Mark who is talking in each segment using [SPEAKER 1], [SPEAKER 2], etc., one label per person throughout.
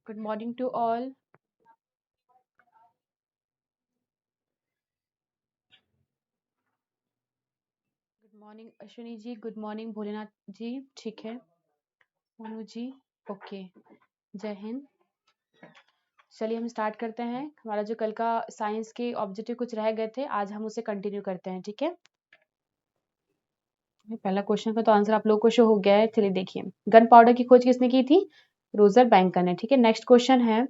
[SPEAKER 1] Good morning to all. Good morning Ashwini ji, good morning Bholenath ji. ठीक है मोनू जी, okay. जय हिंद। चलिए हम स्टार्ट करते हैं। हमारा जो कल का साइंस के ऑब्जेक्टिव कुछ रह गए थे, आज हम उसे कंटिन्यू करते हैं। ठीक है, पहला क्वेश्चन का तो आंसर आप लोगों को शो हो गया है। चलिए देखिए, गन पाउडर की खोज किसने की थी? रोजर बैंकर ने। ठीक है, नेक्स्ट क्वेश्चन है,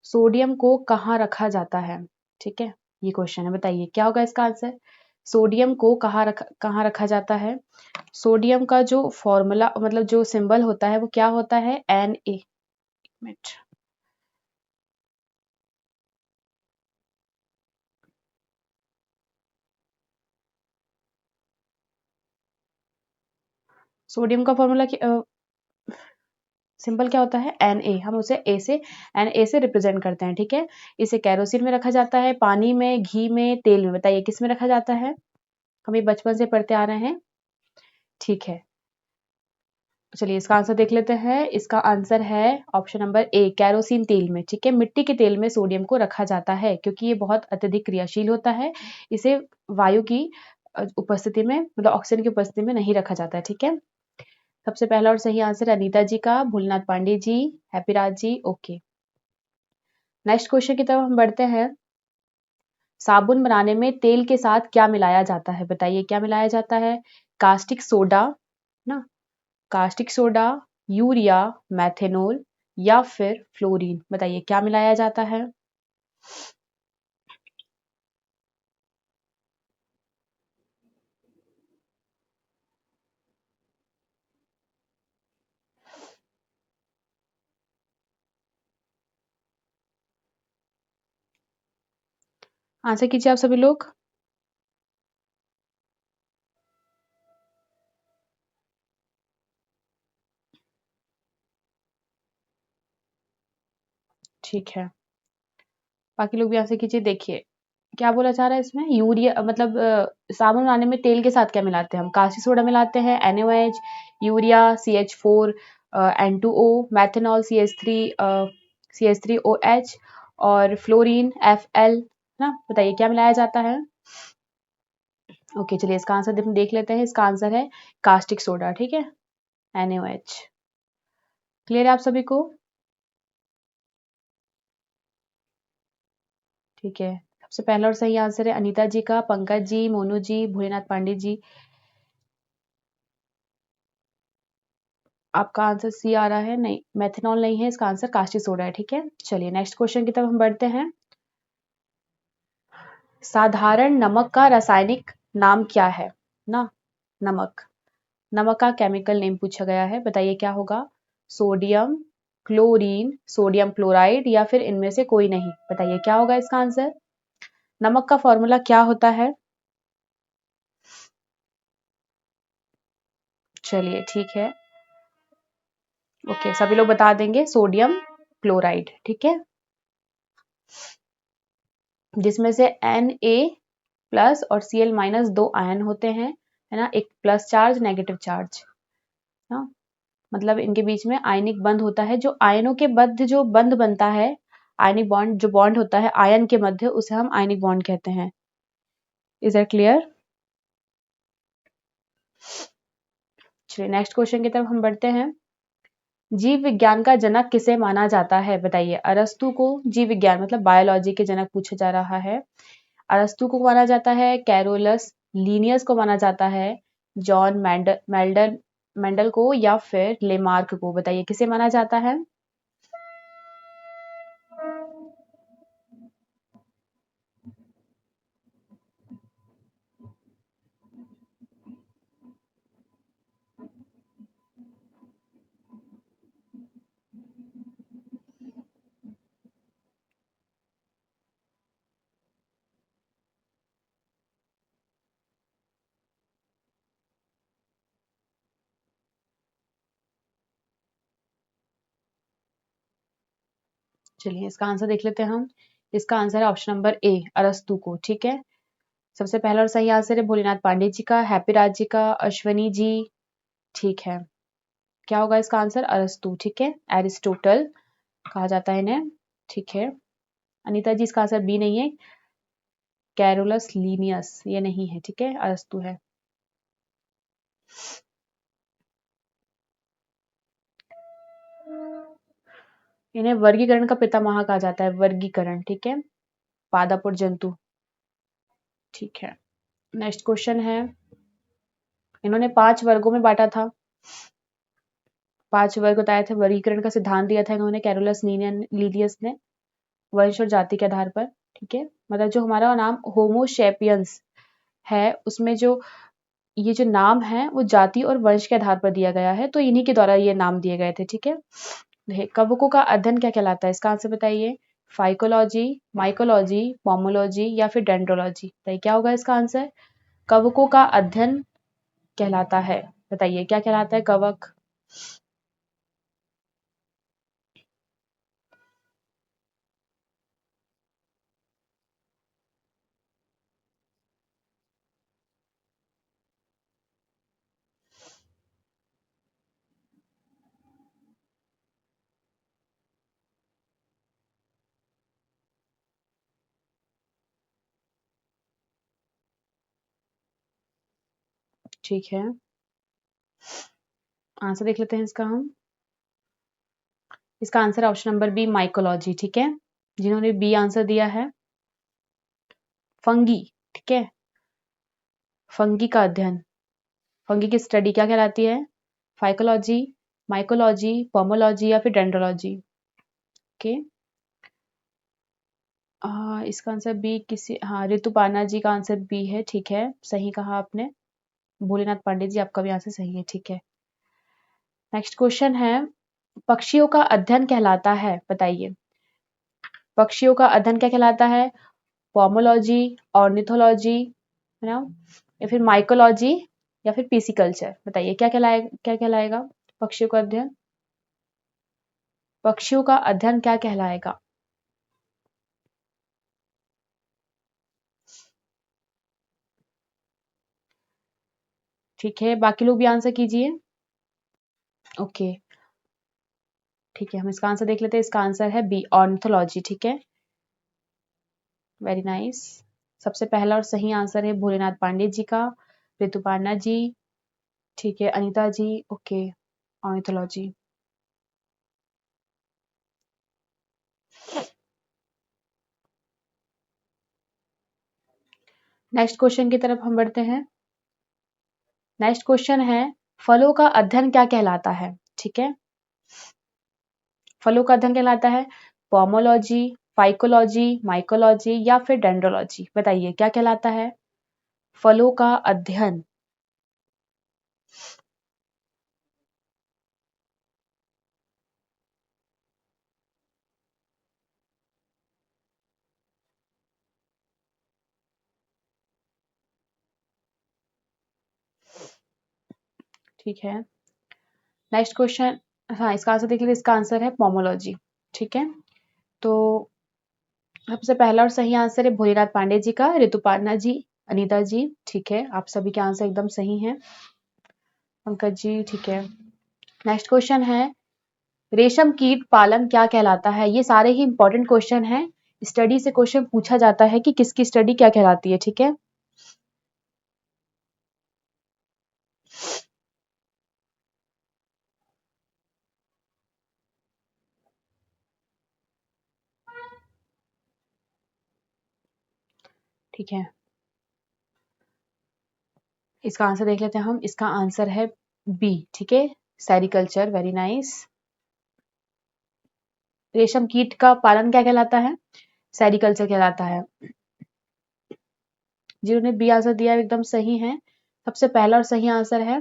[SPEAKER 1] सोडियम को कहाँ रखा जाता है? ठीक है, ये क्वेश्चन है, बताइए क्या होगा इसका आंसर। सोडियम को कहाँ रखा जाता है? सोडियम का जो फॉर्मूला मतलब जो सिंबल होता है वो क्या होता है? मिनट। सोडियम का फॉर्मूला सिंबल क्या होता है? Na। हम उसे Na से रिप्रेजेंट करते हैं। ठीक है, इसे कैरोसिन में रखा जाता है, पानी में, घी में, तेल में। बताइए किस में रखा जाता है? हम ये बचपन से पढ़ते आ रहे हैं। ठीक है, चलिए इसका आंसर देख लेते हैं। इसका आंसर है ऑप्शन नंबर ए, कैरोसिन तेल में। ठीक है, मिट्टी के तेल में सोडियम को रखा जाता है क्योंकि ये बहुत अत्यधिक क्रियाशील होता है। इसे वायु की उपस्थिति में मतलब ऑक्सीजन की उपस्थिति में नहीं रखा जाता है। ठीक है, सबसे पहला और सही आंसर अनीता जी का, भोलेनाथ पांडे जी, happy Raj ji, okay. Next question की तरफ हम बढ़ते हैं। साबुन बनाने में तेल के साथ क्या मिलाया जाता है? बताइए क्या मिलाया जाता है? कास्टिक सोडा ना, कास्टिक सोडा, यूरिया, मैथेनॉल या फिर फ्लोरीन। बताइए क्या मिलाया जाता है? आंसर कीजिए आप सभी लोग। ठीक है, बाकी लोग भी आंसर कीजिए। देखिए क्या बोला जा रहा है इसमें, यूरिया मतलब साबुन बनाने में तेल के साथ क्या मिलाते हैं हम? कास्टिक सोडा मिलाते हैं, NaOH, urea CH4, N2O, methanol CH3OH और फ्लोरीन FL ना। बताइए क्या मिलाया जाता है? ओके, चलिए इसका आंसर हम देख लेते हैं। इसका आंसर है कास्टिक सोडा। ठीक है, NaOH। क्लियर है आप सभी को? ठीक है, सबसे पहला और सही आंसर है अनीता जी का, पंकज जी, मोनू जी, भोलेनाथ पांडे जी। आपका आंसर सी आ रहा है, नहीं मेथनॉल नहीं है, इसका आंसर कास्टिक सोडा है। ठीक है, चलिए नेक्स्ट क्वेश्चन की तरफ हम बढ़ते हैं। साधारण नमक का रासायनिक नाम क्या है? ना, नमक, नमक का केमिकल नेम पूछा गया है। बताइए क्या होगा? सोडियम क्लोरीन, सोडियम क्लोराइड या फिर इनमें से कोई नहीं। बताइए क्या होगा इसका आंसर? नमक का फॉर्मूला क्या होता है? चलिए ठीक है, ओके सभी लोग बता देंगे, सोडियम क्लोराइड। ठीक है, जिसमें से Na और Cl- दो आयन होते हैं, है ना, एक प्लस चार्ज नेगेटिव चार्ज ना, मतलब इनके बीच में आयनिक बंध होता है। जो आयनों के मध्य जो बंध बनता है, आयनिक बॉन्ड जो बॉन्ड होता है आयन के मध्य, उसे हम आयनिक बॉन्ड कहते हैं। Is that clear? चलिए नेक्स्ट क्वेश्चन की तरफ हम बढ़ते हैं। जीव विज्ञान का जनक किसे माना जाता है? बताइए, अरस्तु को जीव विज्ञान मतलब बायोलॉजी के जनक पूछा जा रहा है। अरस्तु को माना जाता है, कैरोलस लीनियस को माना जाता है, जॉन मेंडल को या फिर लेमार्क को। बताइए किसे माना जाता है? चलिए इसका आंसर देख लेते हैं हम। इसका आंसर है ऑप्शन नंबर ए, अरस्तु को। ठीक है, सबसे पहला और सही आंसर है भोलेनाथ पांडे जी का, हैप्पी राज जी का, अश्वनी जी। ठीक है, क्या होगा इसका आंसर? अरस्तु, ठीक है, एरिस्टोटल कहा जाता है इन्हें, ठीक है। अनीता जी इसका आंसर बी नहीं है, कैरोलस लीनियस, ये नहीं है, ठीक है, अरस्तु है। इन्हें वर्गीकरण का पितामह कहा जाता है, वर्गीकरण, ठीक है, पादप और जंतु, ठीक है। नेक्स्ट क्वेश्चन है, इन्होंने 5 वर्गों में बांटा था, 5 वर्ग बताए थे, वर्गीकरण का सिद्धांत दिया था इन्होंने कैरोलस लीनियस ने, वंश और जाति के आधार पर, ठीक है। मतलब जो हमारा नाम होमो सैपियंस है, उसमें जो ये जो नाम है वो जाति और वंश के आधार पर दिया गया है, तो इन्हीं के द्वारा ये नाम दिए गए थे, ठीक है। कवकों का अध्ययन क्या कहलाता है? इसका आंसर बताइए। फाइकोलॉजी, माइकोलॉजी, पोमोलॉजी या फिर डेंड्रोलॉजी, बताइए क्या होगा इसका आंसर? कवकों का अध्ययन कहलाता है, बताइए क्या कहलाता है कवक? ठीक है, आंसर देख लेते हैं इसका हम। इसका answer option number B, mycology, ठीक है। जिन्होंने बी आंसर दिया है, फंगी, ठीक है, फंगी का अध्ययन, फंगी की स्टडी क्या कहलाती है? फाइकोलॉजी, माइकोलॉजी, पोमोलॉजी या फिर डेंड्रोलॉजी, ओके। इसका आंसर बी, किसी, हाँ, ऋतुपर्णा जी का आंसर बी है, ठीक है, सही कहा आपने। भोलेनाथ पांडे जी आपका भी आंसर सही है, ठीक है। नेक्स्ट क्वेश्चन है, पक्षियों का अध्ययन कहलाता है, बताइए पक्षियों का अध्ययन क्या कहलाता है? पोमोलॉजी, ऑर्निथोलॉजी, है ना, या फिर माइकोलॉजी या फिर पीसिकल्चर, बताइए क्या कहलाएगा पक्षियों का अध्ययन? पक्षियों का अध्ययन क्या कहलाएगा? ठीक है, बाकी लोग भी आंसर कीजिए। ओके, ठीक है, हम इसका आंसर देख लेते हैं। इसका आंसर है बी, ऑर्निथोलॉजी, ठीक है, वेरी नाइस। सबसे पहला और सही आंसर है भोलेनाथ पांडे जी का, ऋतुपर्णा जी, ठीक है, Anita ji, okay, ornithology. Next question की तरफ हम बढ़ते हैं। नेक्स्ट क्वेश्चन है, फलों का अध्ययन क्या कहलाता है? ठीक है, फलों का अध्ययन कहलाता है पोमोलॉजी, फाइकोलॉजी, माइकोलॉजी या फिर डेंड्रोलॉजी, बताइए क्या कहलाता है फलों का अध्ययन? ठीक है, नेक्स्ट क्वेश्चन, हाँ, इसका आंसर देख लीजिए। इसका आंसर है पोमोलॉजी, ठीक है। तो सबसे पहला और सही आंसर है भोलेनाथ पांडे जी का, ऋतुपर्णा जी, अनीता जी, ठीक है, आप सभी के आंसर एकदम सही हैं। पंकज जी, ठीक है। नेक्स्ट क्वेश्चन है, रेशम कीट पालन क्या कहलाता है? ये सारे ही इंपॉर्टेंट क्वेश्चन हैं, स्टडी से क्वेश्चन पूछा जाता है कि किसकी स्टडी क्या कहलाती है, ठीक है। ठीक है, इसका आंसर देख लेते हैं हम। इसका आंसर है बी, ठीक है, सेरिकल्चर, वेरी नाइस। रेशम कीट का पालन क्या कहलाता है? सेरिकल्चर कहलाता है। जिन्होंने बी आंसर दिया है एकदम सही है। सबसे पहला और सही आंसर है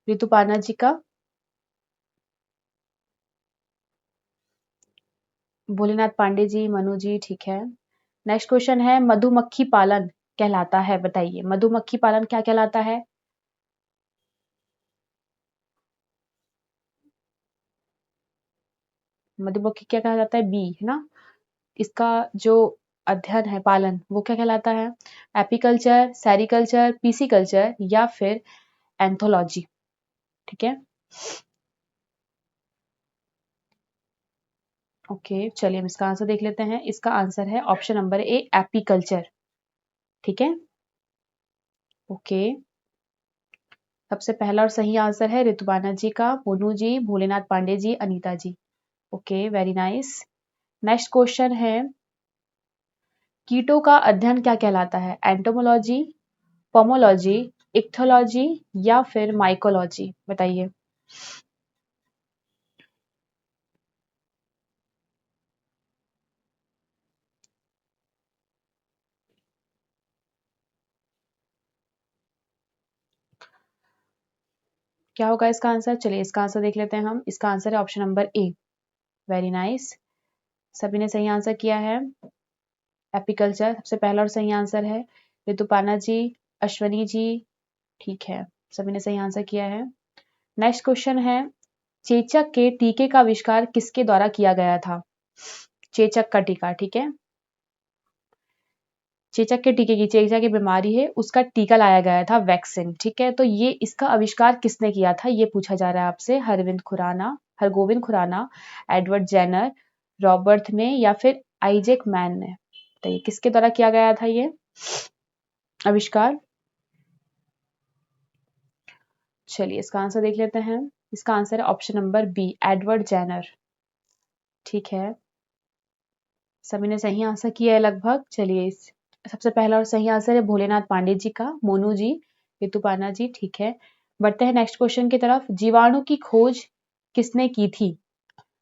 [SPEAKER 1] ऋतुपर्णा जी का, भोलेनाथ पांडे जी, मनु जी, ठीक है। नेक्स्ट क्वेश्चन है, मधुमक्खी पालन कहलाता है, बताइए मधुमक्खी पालन क्या कहलाता है? मधुमक्खी क्या कहा जाता है? बी, है ना। इसका जो अध्ययन है, पालन, वो क्या कहलाता है? एपीकल्चर, सेरिकल्चर, पीसीकल्चर या फिर एंथोलॉजी, ठीक है। ओके, चलिए हम इसका आंसर देख लेते हैं। इसका आंसर है ऑप्शन नंबर ए, एपीकल्चर। ठीक है, ओके। सबसे पहला और सही आंसर है ऋतुपाना जी का, Monu ji, Bholenath Pandey ji, Anita ji. Okay, very nice. Next question है, कीटों का अध्ययन क्या कहलाता है? एंटोमोलॉजी, पोमोलॉजी, इक्थोलॉजी या फिर माइकोलॉजी? बताइए। क्या होगा इसका आंसर? चलिए इसका आंसर देख लेते हैं हम। इसका आंसर है ऑप्शन नंबर ए, वेरी नाइस। सभी ने सही आंसर किया है। एपीकल्चर सबसे पहला और सही आंसर है। ऋतुपाना जी, अश्वनी जी, ठीक है, सभी ने सही आंसर किया है। नेक्स्ट क्वेश्चन है, चेचक के टीके का आविष्कार किसके द्वारा किया गया था? चेचक का टीका, ठीक है, चेचक के टीके की, चेचक की बीमारी है उसका टीका लाया गया था, वैक्सीन। ठीक है, तो ये इसका आविष्कार किसने किया था, ये पूछा जा रहा है आपसे। Hargobind Khorana, Edward Jenner, Robert ने या फिर आइजैक मैन ने? तो ये किसके द्वारा किया गया था ये आविष्कार? चलिए इसका आंसर देख लेते हैं। इसका आंसर है option number B, Edward Jenner. ठीक है, सभी ने सही आंसर किया है लगभग। चलिए सबसे पहला और सही आंसर है भोलेनाथ पांडे जी का, मोनू जी, ऋतुपाना जी, ठीक है। बढ़ते हैं नेक्स्ट क्वेश्चन की तरफ। जीवाणु की खोज किसने की थी?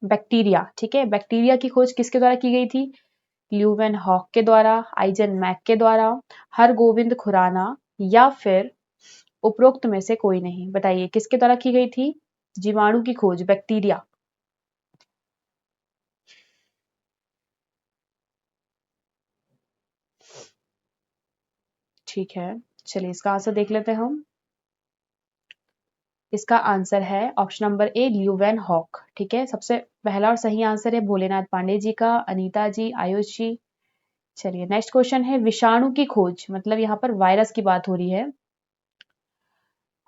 [SPEAKER 1] बैक्टीरिया, ठीक है, बैक्टीरिया की खोज किसके द्वारा की गई थी? ल्यूवेन हॉक के द्वारा, आइजन मैक के द्वारा, हरगोविंद खुराना या फिर उपरोक्त में से कोई नहीं? बताइए किसके द्वारा की गई थी जीवाणु की खोज, बैक्टीरिया? ठीक है, चलिए इसका आंसर देख लेते हैं हम। इसका आंसर है option number A, Leeuwenhoek. ठीक है, सबसे पहला और सही आंसर है भोलेनाथ पांडे जी का, अनीता जी, आयुष जी। चलिए नेक्स्ट क्वेश्चन है, विषाणु की खोज, मतलब यहाँ पर वायरस की बात हो रही है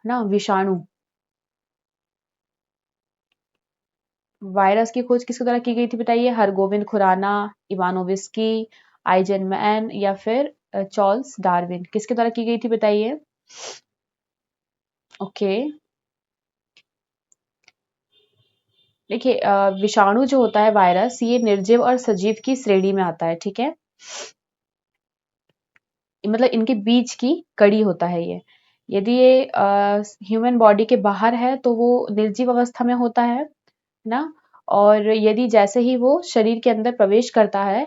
[SPEAKER 1] ना, विषाणु, वायरस की खोज किसके द्वारा की गई थी? बताइए। हरगोविंद खुराना, इवानोविस्की, आइजन मैन या फिर चार्ल्स डार्विन? किसके द्वारा की गई थी बताइए। ओके, देखिए विषाणु जो होता है, वायरस, ये निर्जीव और सजीव की श्रेणी में आता है। ठीक है, मतलब इनके बीच की कड़ी होता है ये। यदि ये ह्यूमन बॉडी के बाहर है तो वो निर्जीव अवस्था में होता है ना, और यदि जैसे ही वो शरीर के अंदर प्रवेश करता है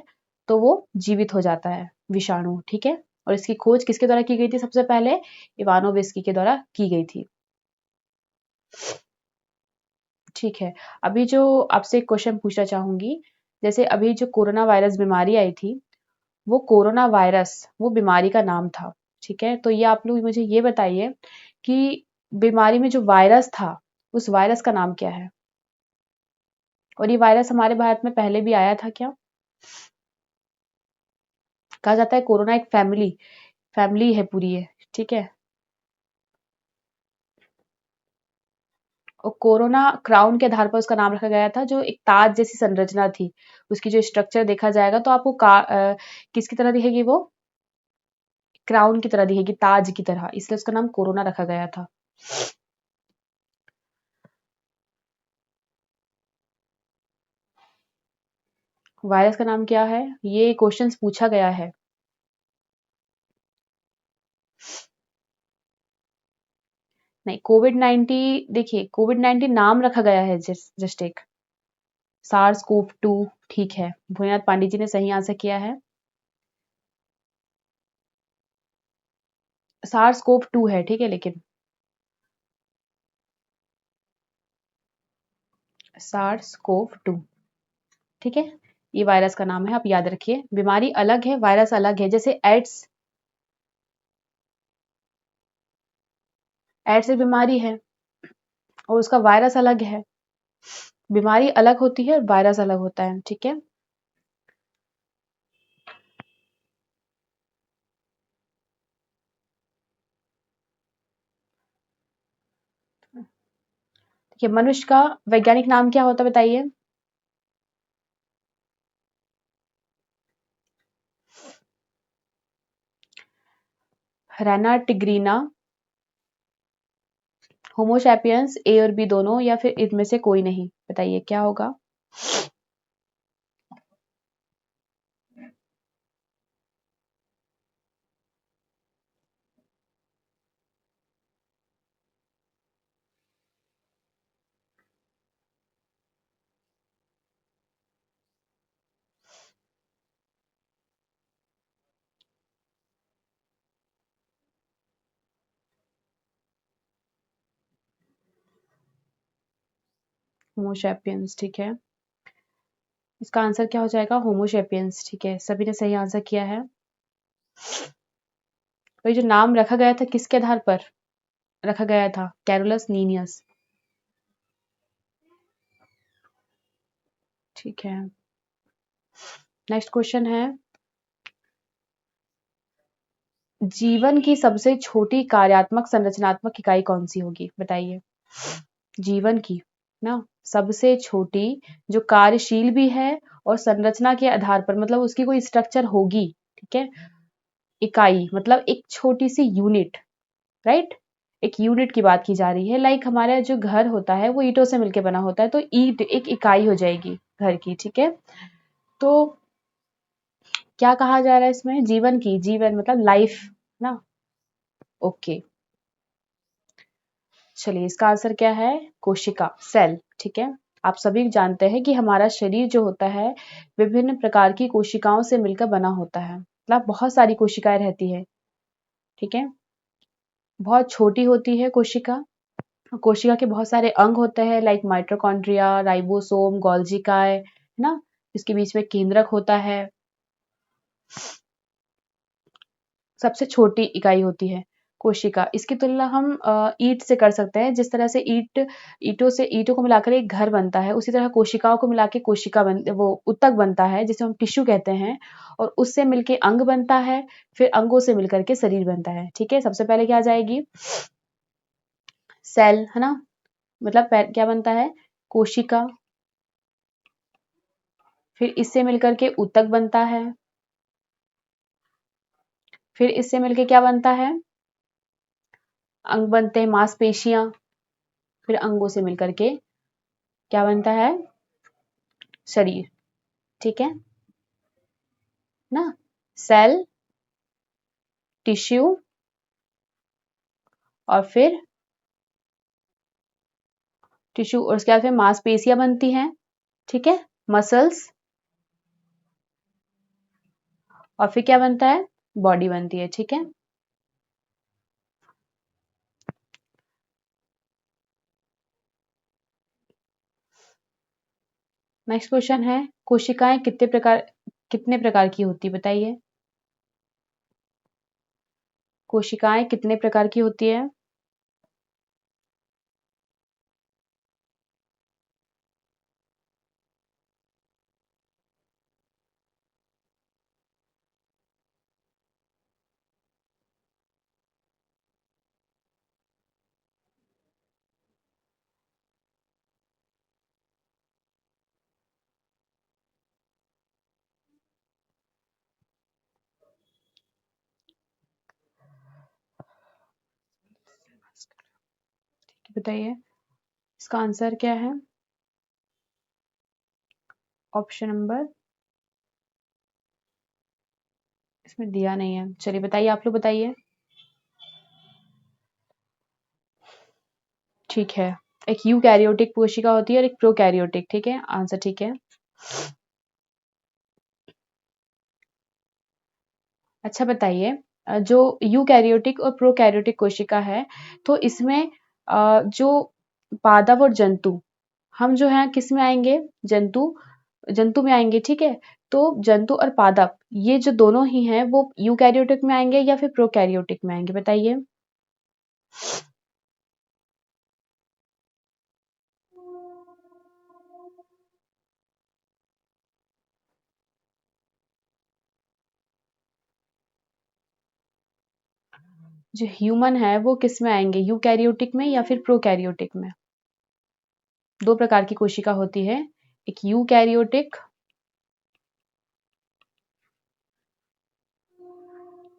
[SPEAKER 1] तो वो जीवित हो जाता है, विषाणु। ठीक है, और इसकी खोज किसके द्वारा की गई थी? सबसे पहले इवानोविस्की के द्वारा की गई थी। ठीक है, अभी जो आपसे एक क्वेश्चन पूछना चाहूंगी, जैसे अभी जो कोरोना वायरस बीमारी आई थी, वो कोरोना वायरस वो बीमारी का नाम था। ठीक है, तो ये आप लोग मुझे ये बताइए कि बीमारी में जो वायरस था, उस वायरस का नाम क्या है? और ये वायरस हमारे भारत में पहले भी आया था क्या? कहा जाता है कोरोना एक फैमिली फैमिली है पूरी है। ठीक है, और कोरोना क्राउन के आधार पर उसका नाम रखा गया था, जो एक ताज जैसी संरचना थी। उसकी जो स्ट्रक्चर देखा जाएगा तो आपको किसकी तरह दिखेगी वो? क्राउन की तरह दिखेगी, ताज की तरह, इसलिए उसका नाम कोरोना रखा गया था। वायरस का नाम क्या है? ये क्वेश्चंस पूछा गया है। नहीं, कोविड-19, देखिए कोविड-19 नाम रखा गया है, जस्ट एक सार्स कोव 2। ठीक है, भूयनाथ पांडे जी ने सही आंसर किया है। सार्स कोव 2 है, ठीक है, लेकिन सार्स कोव 2, ठीक है, ये वायरस का नाम है, आप याद रखिए। बीमारी अलग है, वायरस अलग है। जैसे एड्स, एड्स एक बीमारी है और उसका वायरस अलग है। बीमारी अलग होती है और वायरस अलग होता है। ठीक है, देखिए मनुष्य का वैज्ञानिक नाम क्या होता है बताइए। रैना टिग्रीना, होमोसैपियंस, ए और बी दोनों, या फिर इनमें से कोई नहीं? बताइए क्या होगा। होमोसैपियंस, ठीक है। इसका आंसर क्या हो जाएगा? होमोसैपियंस, ठीक है। सभी ने सही आंसर किया है। तो ये जो नाम रखा गया था किसके आधार पर रखा गया था? कैरोलस लीनियस, ठीक है। नेक्स्ट क्वेश्चन है, जीवन की सबसे छोटी कार्यात्मक संरचनात्मक इकाई कौन सी होगी? बताइए। जीवन की ना सबसे छोटी, जो कार्यशील भी है और संरचना के आधार पर, मतलब उसकी कोई स्ट्रक्चर होगी, ठीक है। इकाई मतलब एक छोटी सी यूनिट, राइट। एक यूनिट की बात की जा रही है। लाइक हमारा जो घर होता है वो ईंटों से मिलकर बना होता है, तो ईंट एक इकाई हो जाएगी घर की, ठीक है। तो क्या कहा जा रहा है इसमें? जीवन की, जीवन मतलब लाइफ ना। ओके, चलिए इसका आंसर क्या है? कोशिका, सेल, ठीक है। आप सभी जानते हैं कि हमारा शरीर जो होता है विभिन्न प्रकार की कोशिकाओं से मिलकर बना होता है, मतलब बहुत सारी कोशिकाएं रहती है, ठीक है। बहुत छोटी होती है कोशिका। कोशिका के बहुत सारे अंग होते हैं, लाइक माइटोकॉन्ड्रिया, राइबोसोम, गोल्जिकाए, है ना। इसके बीच में केंद्रक होता है। सबसे छोटी इकाई होती है कोशिका। इसकी तुलना हम ईंट से कर सकते हैं। जिस तरह से ईंटों को मिलाकर एक घर बनता है, उसी तरह कोशिकाओं को मिला के वो ऊतक बनता है, जिसे हम टिश्यू कहते हैं। और उससे मिलके अंग बनता है, फिर अंगों से मिलकर के शरीर बनता है, ठीक है। सबसे पहले क्या आ जाएगी? सेल, है ना। मतलब क्या बनता है? कोशिका। फिर इससे मिलकर के ऊतक बनता है। फिर इससे मिलके क्या बनता है? अंग बनते हैं, मांसपेशियां। फिर अंगों से मिलकर के क्या बनता है? शरीर, ठीक है ना। सेल, टिश्यू, और फिर टिश्यू, और उसके बाद फिर मांसपेशियां बनती हैं, ठीक है, मसल्स। और फिर क्या बनता है? बॉडी बनती है, ठीक है। नेक्स्ट क्वेश्चन है, कोशिकाएं कितने प्रकार की होती है? बताइए। कोशिकाएं कितने प्रकार की होती है? बताइए इसका आंसर क्या है? ऑप्शन नंबर इसमें दिया नहीं है। चलिए बताइए, आप लोग बताइए। ठीक है, एक यूकैरियोटिक कोशिका होती है और एक प्रोकैरियोटिक, ठीक है। आंसर ठीक है। अच्छा बताइए, जो यूकैरियोटिक और प्रोकैरियोटिक कोशिका है, तो इसमें जो पादप और जंतु, हम जो है किस में आएंगे? जंतु, जंतु में आएंगे, ठीक है। तो जंतु और पादप ये जो दोनों ही हैं वो यूकैरियोटिक में आएंगे या फिर प्रोकैरियोटिक में आएंगे? बताइए। जो ह्यूमन है वो किस में आएंगे? यूकैरियोटिक में या फिर प्रोकैरियोटिक में? दो प्रकार की कोशिका होती है, एक यूकैरियोटिक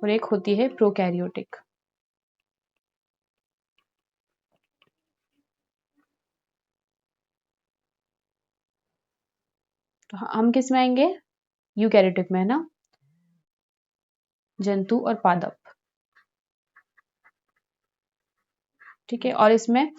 [SPEAKER 1] और एक होती है प्रोकैरियोटिक। तो हम किस में आएंगे? यूकैरियोटिक में, है ना, जंतु और पादप। ठीक है, और इसमें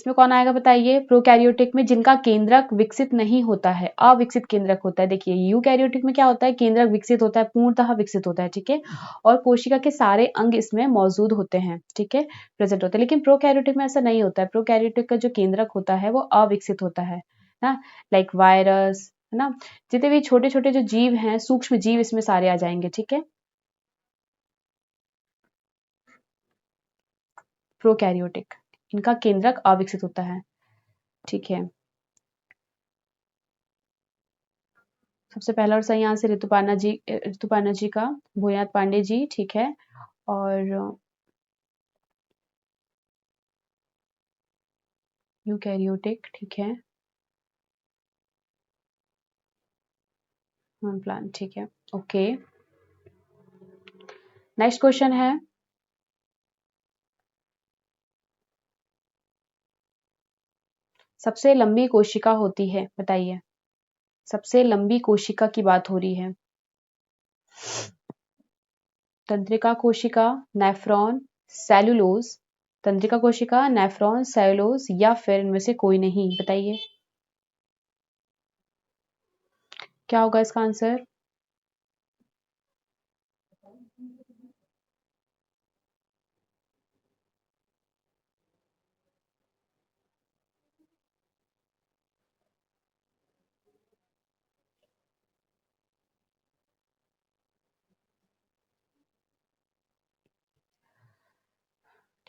[SPEAKER 1] कौन आएगा बताइए? प्रोकैरियोटिक में जिनका केंद्रक विकसित नहीं होता है, अविकसित केंद्रक होता है। देखिए यूकैरियोटिक में क्या होता है? केंद्रक विकसित होता है, पूर्णतः विकसित होता है। ठीक है, और कोशिका के सारे अंग इसमें मौजूद होते हैं। ठीक है, प्रेजेंट होते हैं। लेकिन प्रोकैरियोटिक में ऐसा नहीं होता है। प्रोकैरियोटिक का जो केंद्रक होता है वो अविकसित होता है ना, लाइक वायरस, है ना, जितने भी छोटे छोटे जो जीव हैं, सूक्ष्म जीव इसमें सारे आ जाएंगे। ठीक है, प्रोकैरियोटिक, इनका केंद्रक अविकसित होता है। ठीक है, सबसे पहला और सही आंसर ऋतुपर्णा जी का, भूयात पांडे जी। ठीक है, और यूकैरियोटिक, ठीक है, प्लांट, ठीक है, ओके। नेक्स्ट क्वेश्चन है, सबसे लंबी कोशिका होती है, बताइए। सबसे लंबी कोशिका की बात हो रही है। तंत्रिका कोशिका, नेफ्रॉन, सेलुलोज, तंत्रिका कोशिका, नेफ्रॉन, सेलुलोज, या फिर इनमें से कोई नहीं, बताइए क्या होगा इसका आंसर।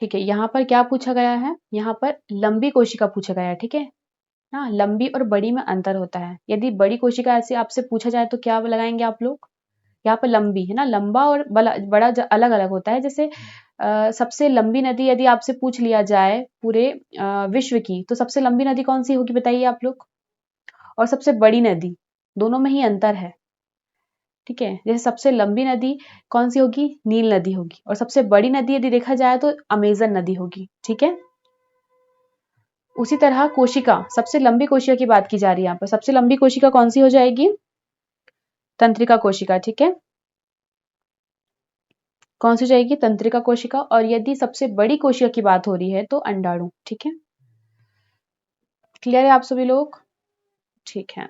[SPEAKER 1] ठीक है, यहाँ पर क्या पूछा गया है? यहाँ पर लंबी कोशिका पूछा गया है। ठीक है, हाँ, लंबी और बड़ी में अंतर होता है। यदि बड़ी कोशिका ऐसे आपसे पूछा जाए तो क्या लगाएंगे आप लोग? यहाँ पर लंबी, है ना, लंबा और बड़ा अलग अलग होता है। जैसे सबसे लंबी नदी यदि आपसे पूछ लिया जाए पूरे विश्व की, तो सबसे लंबी नदी कौन सी होगी बताइए आप लोग? और सबसे बड़ी नदी, दोनों में ही अंतर है। ठीक है, जैसे सबसे लंबी नदी कौन सी होगी? नील नदी होगी। और सबसे बड़ी नदी यदि देखा जाए तो अमेजन नदी होगी। ठीक है, उसी तरह कोशिका, सबसे लंबी कोशिका की बात की जा रही है यहाँ पर। सबसे लंबी कोशिका कौन सी हो जाएगी? तंत्रिका कोशिका। ठीक है, कौन सी जाएगी? तंत्रिका कोशिका। और यदि सबसे बड़ी कोशिका की बात हो रही है तो अंडाणु। ठीक है, क्लियर है आप सभी लोग? ठीक है,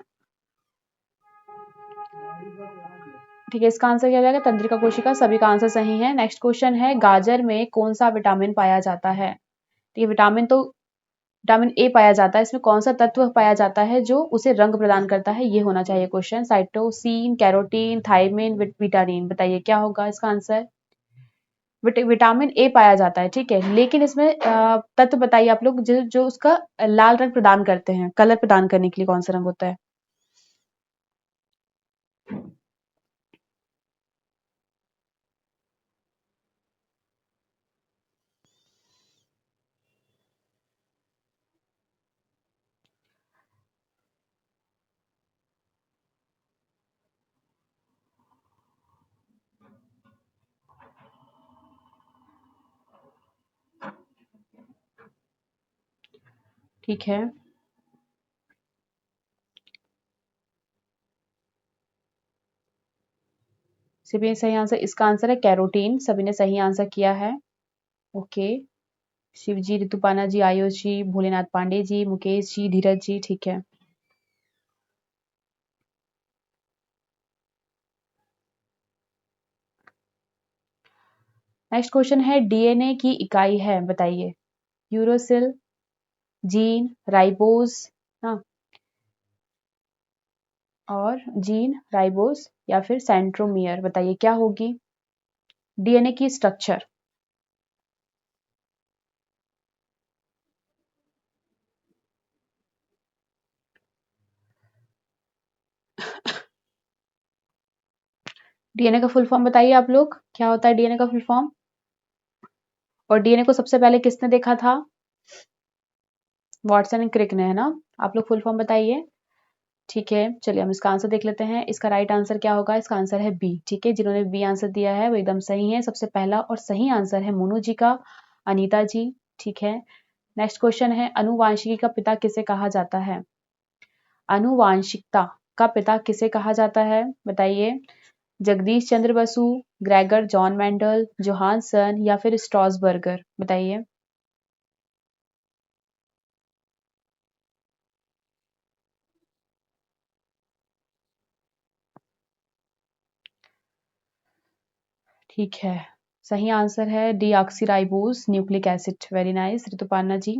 [SPEAKER 1] ठीक है, इसका आंसर क्या हो जाएगा? तंत्रिका कोशिका। सभी का आंसर सही है। नेक्स्ट क्वेश्चन है, गाजर में कौन सा विटामिन पाया जाता है? ठीक है, विटामिन ए पाया जाता है। इसमें कौन सा तत्व पाया जाता है जो उसे रंग प्रदान करता है? ये होना चाहिए question. Cytosine, carotene, thiamine, vitamin, बताइए क्या होगा इसका आंसर। विटामिन ए पाया जाता है। ठीक है, लेकिन इसमें तत्व बताइए आप लोग जो जो उसका लाल रंग प्रदान करते हैं, कलर प्रदान करने के लिए कौन सा रंग होता है? ठीक है, सभी ने सही आंसर, इसका आंसर है कैरोटीन। सभी ने सही आंसर किया है। ओके, शिव जी, ऋतुपाना जी, आयुष जी, भोलेनाथ पांडे जी, मुकेश जी, धीरज जी। ठीक है, नेक्स्ट क्वेश्चन है, डीएनए की इकाई है, बताइए। यूरोसिल, जीन, राइबोस, हाँ, और जीन, राइबोस, या फिर सेंट्रोमियर, बताइए क्या होगी डीएनए की स्ट्रक्चर। डीएनए का फुल फॉर्म बताइए आप लोग, क्या होता है डीएनए का फुल फॉर्म? और डीएनए को सबसे पहले किसने देखा था? वॉटसन एंड क्रिक ने, है ना। आप लोग फुल फॉर्म बताइए। ठीक है, चलिए हम इसका आंसर देख लेते हैं। इसका राइट आंसर क्या होगा? इसका आंसर है बी। ठीक है, जिन्होंने बी आंसर दिया है वो एकदम सही है। सबसे पहला और सही आंसर है मोनू जी का, अनीता जी। ठीक है, नेक्स्ट क्वेश्चन है, अनुवांशिकी का पिता किसे कहा जाता है? आनुवांशिकता का पिता किसे कहा जाता है? बताइए। Jagdish Chandra Basu, Gregor John Mendel, Johannsen या फिर स्ट्रॉसबर्गर? बताइए। ठीक है, सही आंसर है deoxyribose nucleic acid. Very nice Rituparna ji.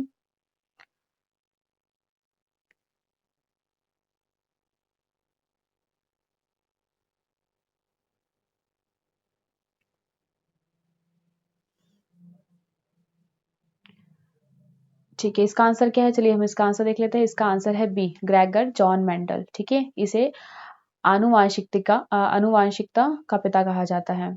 [SPEAKER 1] ठीक है, इसका आंसर क्या है? चलिए हम इसका आंसर देख लेते हैं। इसका आंसर है बी, ग्रेगर जॉन मेंडल। ठीक है, इसे आनुवांशिकता का पिता कहा जाता है।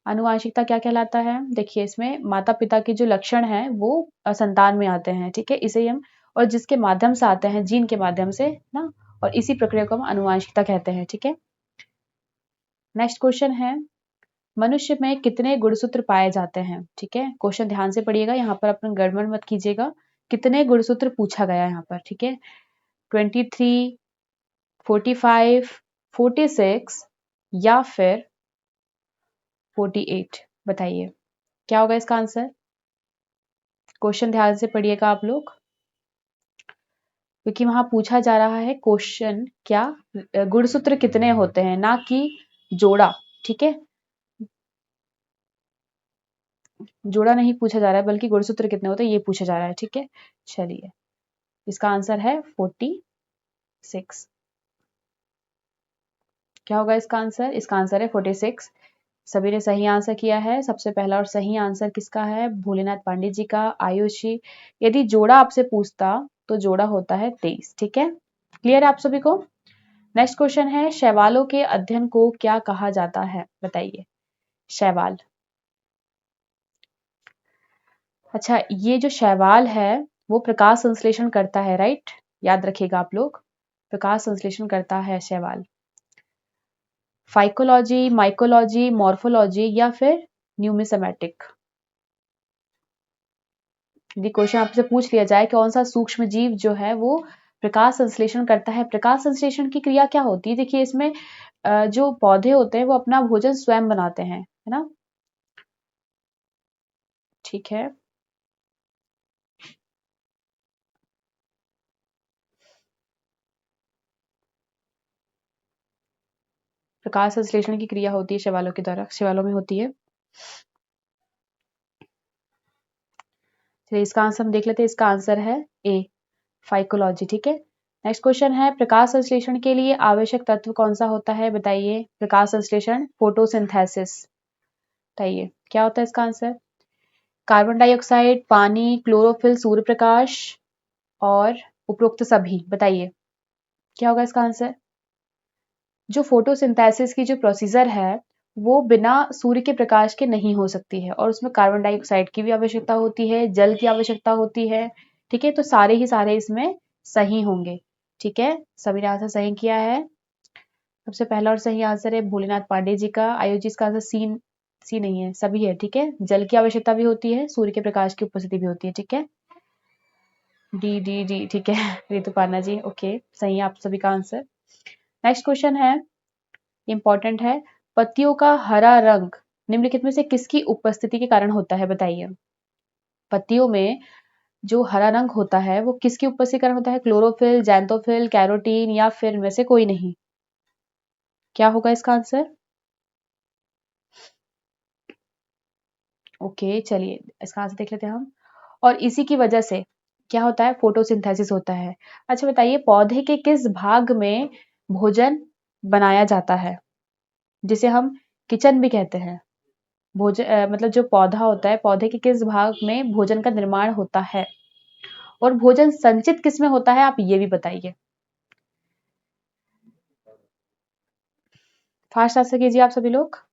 [SPEAKER 1] आनुवांशिकता क्या कहलाता है? देखिए, इसमें माता पिता के जो लक्षण हैं वो संतान में आते हैं। ठीक है, इसे हम, और जिसके माध्यम से आते हैं, जीन के माध्यम से ना, और इसी प्रक्रिया को हम आनुवांशिकता कहते हैं। ठीक है, नेक्स्ट क्वेश्चन है, मनुष्य में कितने गुणसूत्र पाए जाते हैं? ठीक है, क्वेश्चन ध्यान से पढ़िएगा, यहाँ पर अपन गड़बड़ मत कीजिएगा। कितने गुणसूत्र पूछा गया है यहाँ पर? ठीक है, 23, 45, 46 या फिर 48? बताइए क्या होगा इसका आंसर। क्वेश्चन ध्यान से पढ़िएगा आप लोग, क्योंकि वहां पूछा जा रहा है क्वेश्चन क्या, गुणसूत्र कितने होते हैं, ना कि जोड़ा। ठीक है, जोड़ा नहीं पूछा जा रहा है, बल्कि गुणसूत्र कितने होते हैं ये पूछा जा रहा है। ठीक है, चलिए इसका आंसर है 46। क्या होगा इसका आंसर? इसका आंसर है 46। सभी ने सही आंसर किया है। सबसे पहला और सही आंसर किसका है? भोलेनाथ पांडे जी का। आयुषी, यदि जोड़ा आपसे पूछता तो जोड़ा होता है 23। ठीक है, क्लियर है आप सभी को? नेक्स्ट क्वेश्चन है, शैवालों के अध्ययन को क्या कहा जाता है? बताइए। शैवाल, अच्छा, ये जो शैवाल है वो प्रकाश संश्लेषण करता है, राइट? याद रखिएगा आप लोग, प्रकाश संश्लेषण करता है शैवाल। फाइकोलॉजी, माइकोलॉजी, मॉर्फोलॉजी या फिर न्यूमिसमेटिक? यदि क्वेश्चन आपसे पूछ लिया जाए कौन सा सूक्ष्म जीव जो है वो प्रकाश संश्लेषण करता है, प्रकाश संश्लेषण की क्रिया क्या होती है? देखिए, इसमें जो पौधे होते हैं वो अपना भोजन स्वयं बनाते हैं, है ना? ठीक है, प्रकाश संश्लेषण की क्रिया होती है शैवालों के द्वारा, शैवालों में होती है। चलिए इसका आंसर हम देख लेते हैं। इसका आंसर है ए, फाइकोलॉजी। ठीक है, नेक्स्ट क्वेश्चन है, प्रकाश संश्लेषण के लिए आवश्यक तत्व कौन सा होता है? बताइए। प्रकाश संश्लेषण, फोटोसिंथेसिस। बताइए क्या होता है इसका आंसर। कार्बन डाइऑक्साइड, पानी, क्लोरोफिल, सूर्य प्रकाश और उपरोक्त सभी? बताइए क्या होगा इसका आंसर। जो फोटोसिंथेसिस की जो प्रोसीजर है वो बिना सूर्य के प्रकाश के नहीं हो सकती है, और उसमें कार्बन डाइऑक्साइड की भी आवश्यकता होती है, जल की आवश्यकता होती है। ठीक है, तो सारे ही सारे इसमें सही होंगे। ठीक है, सभी ने आंसर सही किया है। सबसे पहला और सही आंसर है भोलेनाथ पांडे जी का। आयुष का आंसर सी, सी नहीं है, सभी है। ठीक है, जल की आवश्यकता भी होती है, सूर्य के प्रकाश की उपस्थिति भी होती है। ठीक है, डी डी डी। ठीक है ऋतुपर्णा जी, ओके, सही है आप सभी का आंसर। नेक्स्ट क्वेश्चन है, इंपॉर्टेंट है, पत्तियों का हरा रंग निम्नलिखित में से किसकी उपस्थिति के कारण होता है? बताइए। पत्तियों में जो हरा रंग होता है वो किसकी उपस्थिति के कारण होता है? क्लोरोफिल, जैंथोफिल, कैरोटीन या फिर इनमें से कोई नहीं? क्या होगा इसका आंसर? ओके, चलिए इसका आंसर देख लेते हैं हम। और इसी की वजह से क्या होता है? फोटोसिंथेसिस होता है। अच्छा बताइए, पौधे के किस भाग में भोजन बनाया जाता है, जिसे हम किचन भी कहते हैं? भोजन मतलब जो पौधा होता है, पौधे के किस भाग में भोजन का निर्माण होता है, और भोजन संचित किस में होता है, आप ये भी बताइए। फास्ट आंसर कीजिए आप सभी लोग।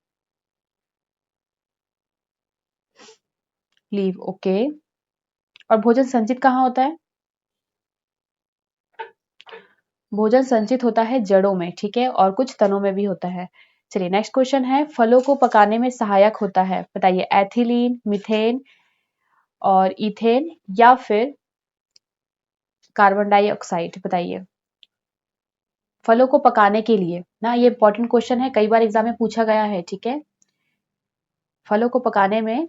[SPEAKER 1] Leave, okay. और भोजन संचित कहाँ होता है? भोजन संचित होता है जड़ों में। ठीक है, और कुछ तनों में भी होता है। चलिए नेक्स्ट क्वेश्चन है, फलों को पकाने में सहायक होता है? बताइए। एथिलीन, मीथेन और इथेन या फिर कार्बन डाइऑक्साइड। बताइए। फलों को पकाने के लिए ना, ये इंपॉर्टेंट क्वेश्चन है, कई बार एग्जाम में पूछा गया है। ठीक है, फलों को पकाने में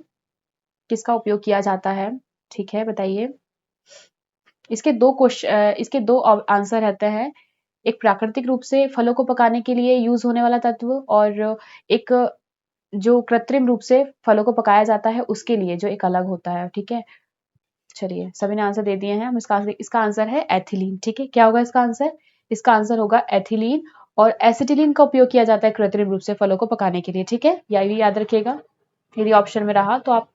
[SPEAKER 1] किसका उपयोग किया जाता है? ठीक है, बताइए। इसके दो आंसर रहते हैं। एक प्राकृतिक रूप से फलों को पकाने के लिए यूज होने वाला तत्व, और एक जो कृत्रिम रूप से फलों को पकाया जाता है उसके लिए जो एक अलग होता है। ठीक है, चलिए सभी ने आंसर दे दिए हैं। हम इसका आंसर है एथिलीन। ठीक है, क्या होगा इसका आंसर? इसका आंसर होगा एथिलीन। और एसिटिलीन का उपयोग किया जाता है कृत्रिम रूप से फलों को पकाने के लिए। ठीक है, यह भी याद रखिएगा। यदि ऑप्शन में रहा तो आप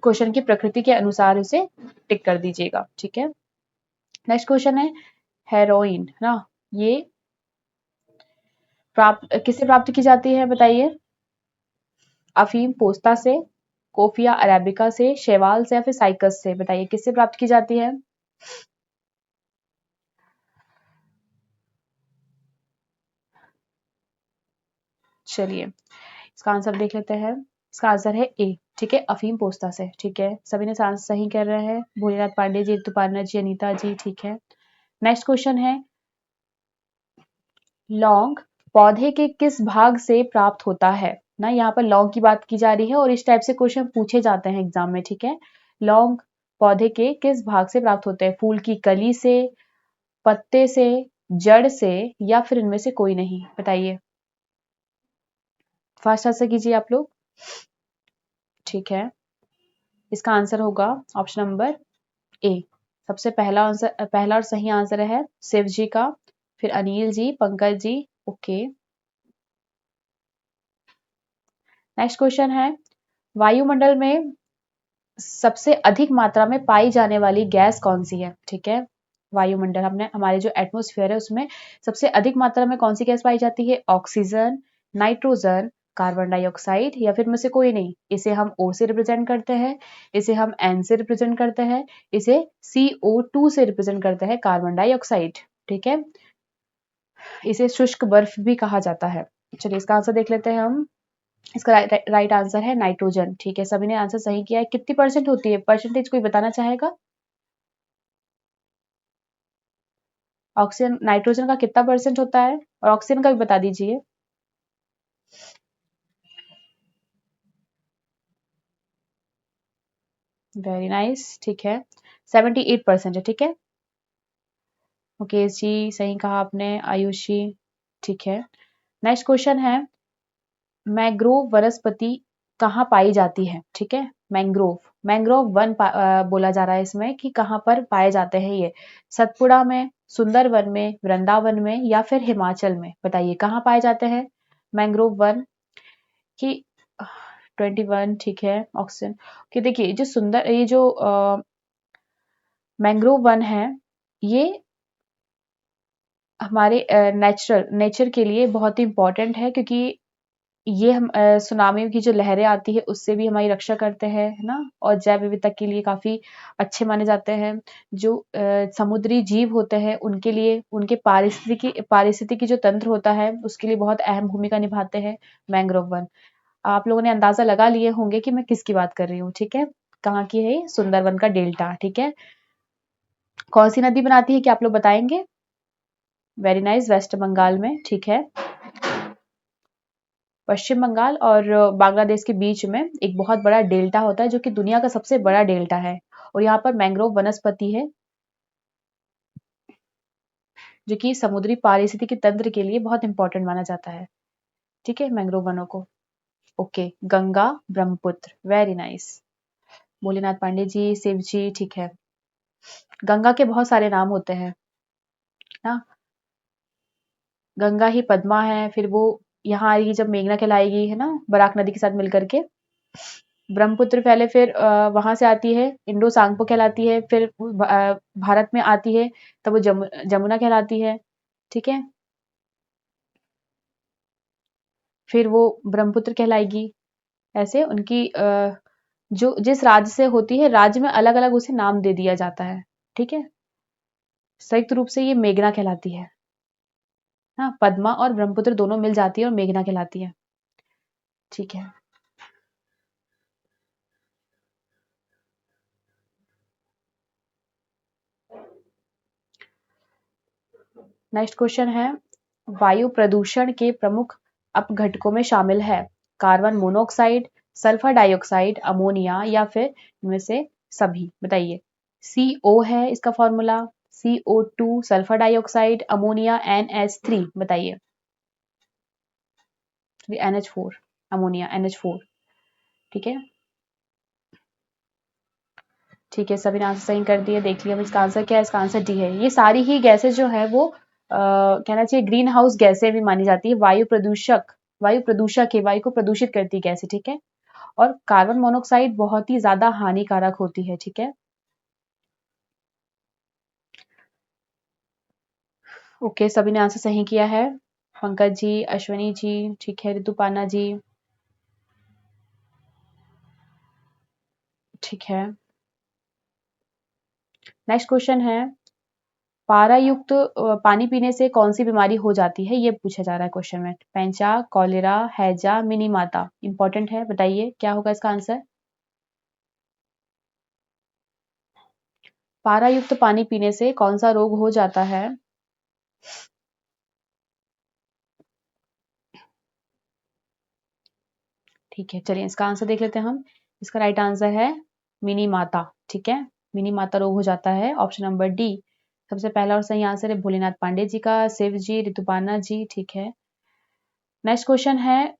[SPEAKER 1] क्वेश्चन की प्रकृति के अनुसार उसे टिक कर दीजिएगा। ठीक है, नेक्स्ट क्वेश्चन है हेरोइन ना, ये किससे प्राप्त की जाती है? बताइए। अफीम पोस्ता से, कोफिया अरेबिका से, शैवाल से, या फिर साइकस से? बताइए किससे प्राप्त की जाती है? चलिए इसका आंसर देख लेते हैं। इसका आंसर है ए। ठीक है, अफीम पोस्ता से। ठीक है, सभी ने सही कर रहे हैं। भोलेनाथ पांडे जी, ऋतुपर्णा जी, अनीता जी। ठीक है, नेक्स्ट क्वेश्चन है लौंग पौधे के किस भाग से प्राप्त होता है? ना, यहाँ पर लौंग की बात की जा रही है और इस टाइप से क्वेश्चन पूछे जाते हैं एग्जाम में। ठीक है, लौंग पौधे के किस भाग से प्राप्त होते हैं? फूल की कली से, पत्ते से, जड़ से, या फिर इनमें से कोई नहीं? बताइए, फास्ट आंसर कीजिए आप लोग। ठीक है, इसका आंसर होगा ऑप्शन नंबर ए। सबसे पहला और सही आंसर है शिव जी का, फिर Anil ji, Pankaj ji. Okay, next question है वायुमंडल में सबसे अधिक मात्रा में पाई जाने वाली गैस कौन सी है? ठीक है, वायुमंडल, हमने हमारे जो एटमॉस्फेयर है उसमें सबसे अधिक मात्रा में कौन सी गैस पाई जाती है? ऑक्सीजन, नाइट्रोजन, कार्बन डाइऑक्साइड, या फिर में से कोई नहीं? इसे हम O से रिप्रेजेंट करते हैं, इसे हम N से रिप्रेजेंट करते हैं, इसे CO2 से रिप्रेजेंट करते हैं, कार्बन डाइऑक्साइड। ठीक है, इसे शुष्क बर्फ भी कहा जाता है। चलिए इसका आंसर देख लेते हैं हम। इसका राइट आंसर है नाइट्रोजन। ठीक है, सभी ने आंसर सही किया है। कितनी परसेंट होती है? परसेंटेज कोई बताना चाहेगा? ऑक्सीजन, नाइट्रोजन का कितना परसेंट होता है? और ऑक्सीजन का भी बता दीजिए। Very nice. ठीक है, 78% है। ठीक है, मुकेश जी सही कहा आपने, आयुष जी। ठीक है, नेक्स्ट क्वेश्चन है मैंग्रोव वनस्पति कहाँ पाई जाती है? ठीक है, मैंग्रोव, मैंग्रोव बोला जा रहा है इसमें कि कहाँ पर पाए जाते हैं ये? सतपुड़ा में, सुंदरवन में, वृंदावन में, या फिर हिमाचल में? बताइए कहाँ पाए जाते हैं मैंग्रोव वन की? 21। ठीक है, ऑक्सीजन कि देखिए ये जो मैंग्रोव वन है, ये हमारे नेचर के लिए बहुत ही इंपॉर्टेंट है, क्योंकि ये हम सुनामी की जो लहरें आती है उससे भी हमारी रक्षा करते हैं, है ना? और जैव विविधता के लिए काफी अच्छे माने जाते हैं। जो समुद्री जीव होते हैं उनके लिए, उनके पारिस्थितिकी जो तंत्र होता है उसके लिए बहुत अहम भूमिका निभाते हैं मैंग्रोव वन। आप लोगों ने अंदाजा लगा लिए होंगे कि मैं किसकी बात कर रही हूँ। ठीक है, कहाँ की है? सुंदरवन का डेल्टा। ठीक है, कौन सी नदी बनाती है क्या आप लोग बताएंगे? वेरी नाइस, वेस्ट बंगाल में। ठीक है, पश्चिम बंगाल और बांग्लादेश के बीच में एक बहुत बड़ा डेल्टा होता है जो कि दुनिया का सबसे बड़ा डेल्टा है, और यहाँ पर मैंग्रोव वनस्पति है जो कि समुद्री पारिस्थितिकी तंत्र के लिए बहुत इंपॉर्टेंट माना जाता है। ठीक है, मैंग्रोव वनों को। Okay, Ganga, Brahmaputra. Very nice, Bholenath Pandey ji, Shiv ji. ठीक है, गंगा के बहुत सारे नाम होते हैं ना, गंगा ही पद्मा है, फिर वो यहाँ आएगी जब मेघना कहलाएगी, है ना, बराक नदी के साथ मिलकर के। ब्रह्मपुत्र पहले, फिर वहां से आती है इंडो सांगपो कहलाती है, फिर भारत में आती है तब वो जमुना कहलाती है। ठीक है, फिर वो ब्रह्मपुत्र कहलाएगी। ऐसे उनकी जो जिस राज्य से होती है, राज्य में अलग अलग उसे नाम दे दिया जाता है। ठीक है, संयुक्त रूप से ये मेघना कहलाती है। हाँ, पद्मा और ब्रह्मपुत्र दोनों मिल जाती है और मेघना कहलाती है। ठीक है, नेक्स्ट क्वेश्चन है, वायु प्रदूषण के प्रमुख अपघटकों में शामिल है carbon monoxide, sulphur dioxide, ammonia या फिर इनमें से सभी, बताइए। CO है इसका formula, CO2 sulphur dioxide, ammonia NH3, बताइए। NH4, अमोनिया NH4, ठीक है। ठीक है, सभी ने आंसर सही कर दिए। देख लिया, इसका आंसर क्या है, इसका आंसर डी है। ये सारी ही गैसें जो है वो कहना चाहिए ग्रीन हाउस गैसें भी मानी जाती है। वायु प्रदूषक है, वायु को प्रदूषित करती है गैसें, ठीक है। और कार्बन मोनोऑक्साइड बहुत ही ज्यादा हानिकारक होती है, ठीक है। ओके, सभी ने आंसर सही किया है। पंकज जी, अश्वनी जी, ठीक है, ऋतुपाना जी, ठीक है। नेक्स्ट क्वेश्चन है, पारा युक्त पानी पीने से कौन सी बीमारी हो जाती है, ये पूछा जा रहा है क्वेश्चन में। पेंचा, कॉलेरा, हैजा, मिनीमाता, इंपॉर्टेंट है, बताइए क्या होगा इसका आंसर। पारा युक्त पानी पीने से कौन सा रोग हो जाता है। ठीक है, चलिए इसका आंसर देख लेते हैं हम। इसका राइट आंसर है मिनी माता, ठीक है। मिनी माता रोग हो जाता है, ऑप्शन नंबर डी सबसे पहला और सही आंसर है। भोलेनाथ पांडे जी का, शिव जी, ऋतुपाना जी, ठीक है। नेक्स्ट क्वेश्चन है,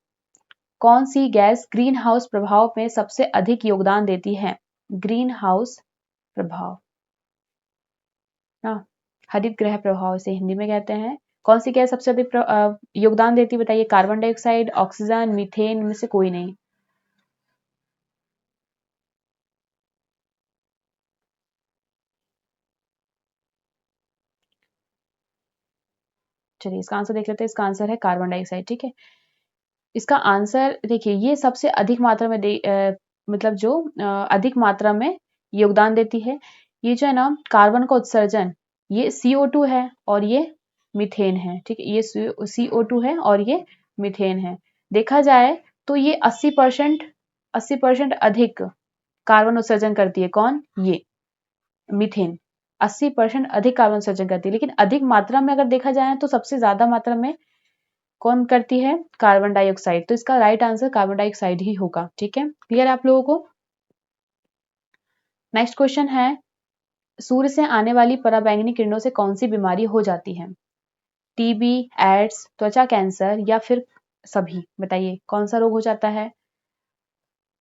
[SPEAKER 1] कौन सी गैस ग्रीन हाउस प्रभाव में सबसे अधिक योगदान देती है। ग्रीन हाउस प्रभाव, हाँ, हरित गृह प्रभाव इसे हिंदी में कहते हैं। कौन सी गैस सबसे अधिक योगदान देती है, बताइए। कार्बन डाइऑक्साइड, ऑक्सीजन, मीथेन, इनमें से कोई नहीं। चलिए इसका आंसर देख लेते हैं। इसका आंसर है कार्बन डाइऑक्साइड, ठीक है। इसका आंसर देखिए, ये सबसे अधिक मात्रा में मतलब जो अधिक मात्रा में योगदान देती है। ये जो है ना कार्बन का उत्सर्जन, ये CO2 है और ये मीथेन है, ठीक है। ये CO2 है और ये मीथेन है। देखा जाए तो ये 80% अधिक कार्बन उत्सर्जन करती है। कौन, ये मीथेन 80% अधिक कार्बन उत्सर्जन करती है। लेकिन अधिक मात्रा में अगर देखा जाए तो सबसे ज्यादा मात्रा में कौन करती है, कार्बन डाइऑक्साइड। तो इसका राइट आंसर कार्बन डाइऑक्साइड ही होगा, ठीक है। क्लियर है आप लोगों को। नेक्स्ट क्वेश्चन है, सूर्य से आने वाली पराबैंगनी किरणों से कौन सी बीमारी हो जाती है। TB, एड्स, त्वचा कैंसर या फिर सभी, बताइए कौन सा रोग हो जाता है।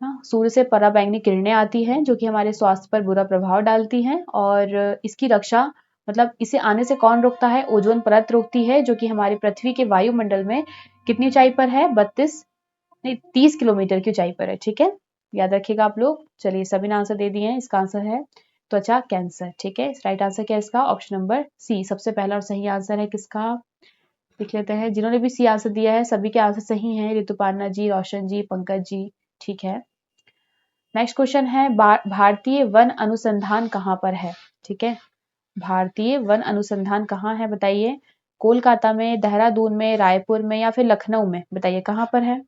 [SPEAKER 1] हाँ, सूर्य से पराबैंगनी किरणें आती हैं जो कि हमारे स्वास्थ्य पर बुरा प्रभाव डालती हैं और इसकी रक्षा मतलब इसे आने से कौन रोकता है, ओजोन परत रोकती है जो कि हमारी पृथ्वी के वायुमंडल में कितनी ऊंचाई पर है, 30 किलोमीटर की ऊंचाई पर है, ठीक है। याद रखिएगा आप लोग। चलिए सभी ने आंसर दे दिए हैं। इसका आंसर है त्वचा कैंसर, ठीक है। राइट आंसर क्या है इसका, ऑप्शन नंबर सी सबसे पहला और सही आंसर है। किसका, देख लेते हैं। जिन्होंने भी सी आंसर दिया है सभी के आंसर सही हैं। ऋतुपार्णा जी, रोशन जी, पंकज जी, ठीक है। नेक्स्ट क्वेश्चन है, भारतीय वन अनुसंधान कहाँ पर है, ठीक है। भारतीय वन अनुसंधान कहाँ है, बताइए। कोलकाता में, देहरादून में, रायपुर में या फिर लखनऊ में, बताइए कहाँ पर है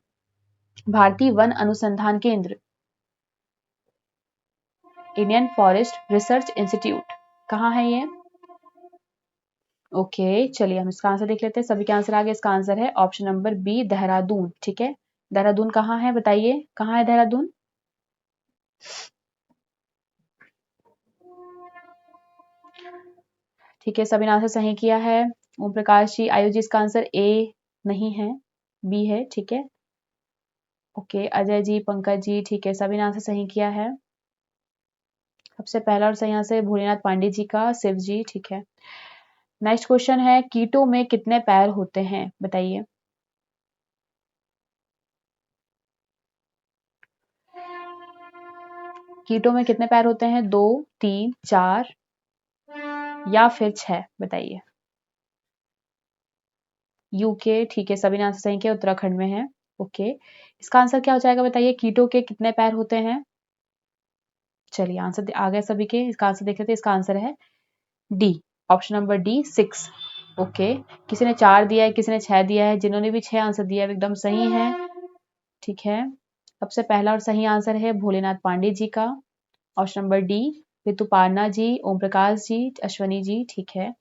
[SPEAKER 1] भारतीय वन अनुसंधान केंद्र। इंडियन फॉरेस्ट रिसर्च इंस्टीट्यूट, कहाँ है ये। ओके, चलिए हम इसका आंसर देख लेते हैं। सभी के आंसर आ गए। इसका आंसर है ऑप्शन नंबर बी, देहरादून, ठीक है। देहरादून कहाँ है, बताइए कहाँ है देहरादून। ठीक है, सभी ने आंसर सही किया है। ओम प्रकाश जी, आयु जी, इसका आंसर ए नहीं है, बी है, ठीक है। ओके, अजय जी, पंकज जी, ठीक है, सभी ने आंसर सही किया है। सबसे पहला और सही आंसर भोलेनाथ पांडे जी का, शिव जी, ठीक है। नेक्स्ट क्वेश्चन है, कीटों में कितने पैर होते हैं, बताइए। कीटों में कितने पैर होते हैं, 2, 3, 4 या फिर 6, बताइए। यूके, ठीक है, सभी ने आंसर सही किया, उत्तराखंड में है। ओके, इसका आंसर क्या हो जाएगा, बताइए। कीटों के कितने पैर होते हैं। चलिए आंसर आ गए सभी के। इसका आंसर देख लेते हैं। इसका आंसर है D, option number D, 6। Okay, किसी ने 4 दिया है, किसी ने 6 दिया है। जिन्होंने भी 6 आंसर दिया है एकदम सही है, ठीक है। सबसे पहला और सही आंसर है भोलेनाथ पांडे जी का, ऑप्शन नंबर डी। ऋतुपार्णा जी, ओम प्रकाश जी, अश्वनी जी, ठीक है।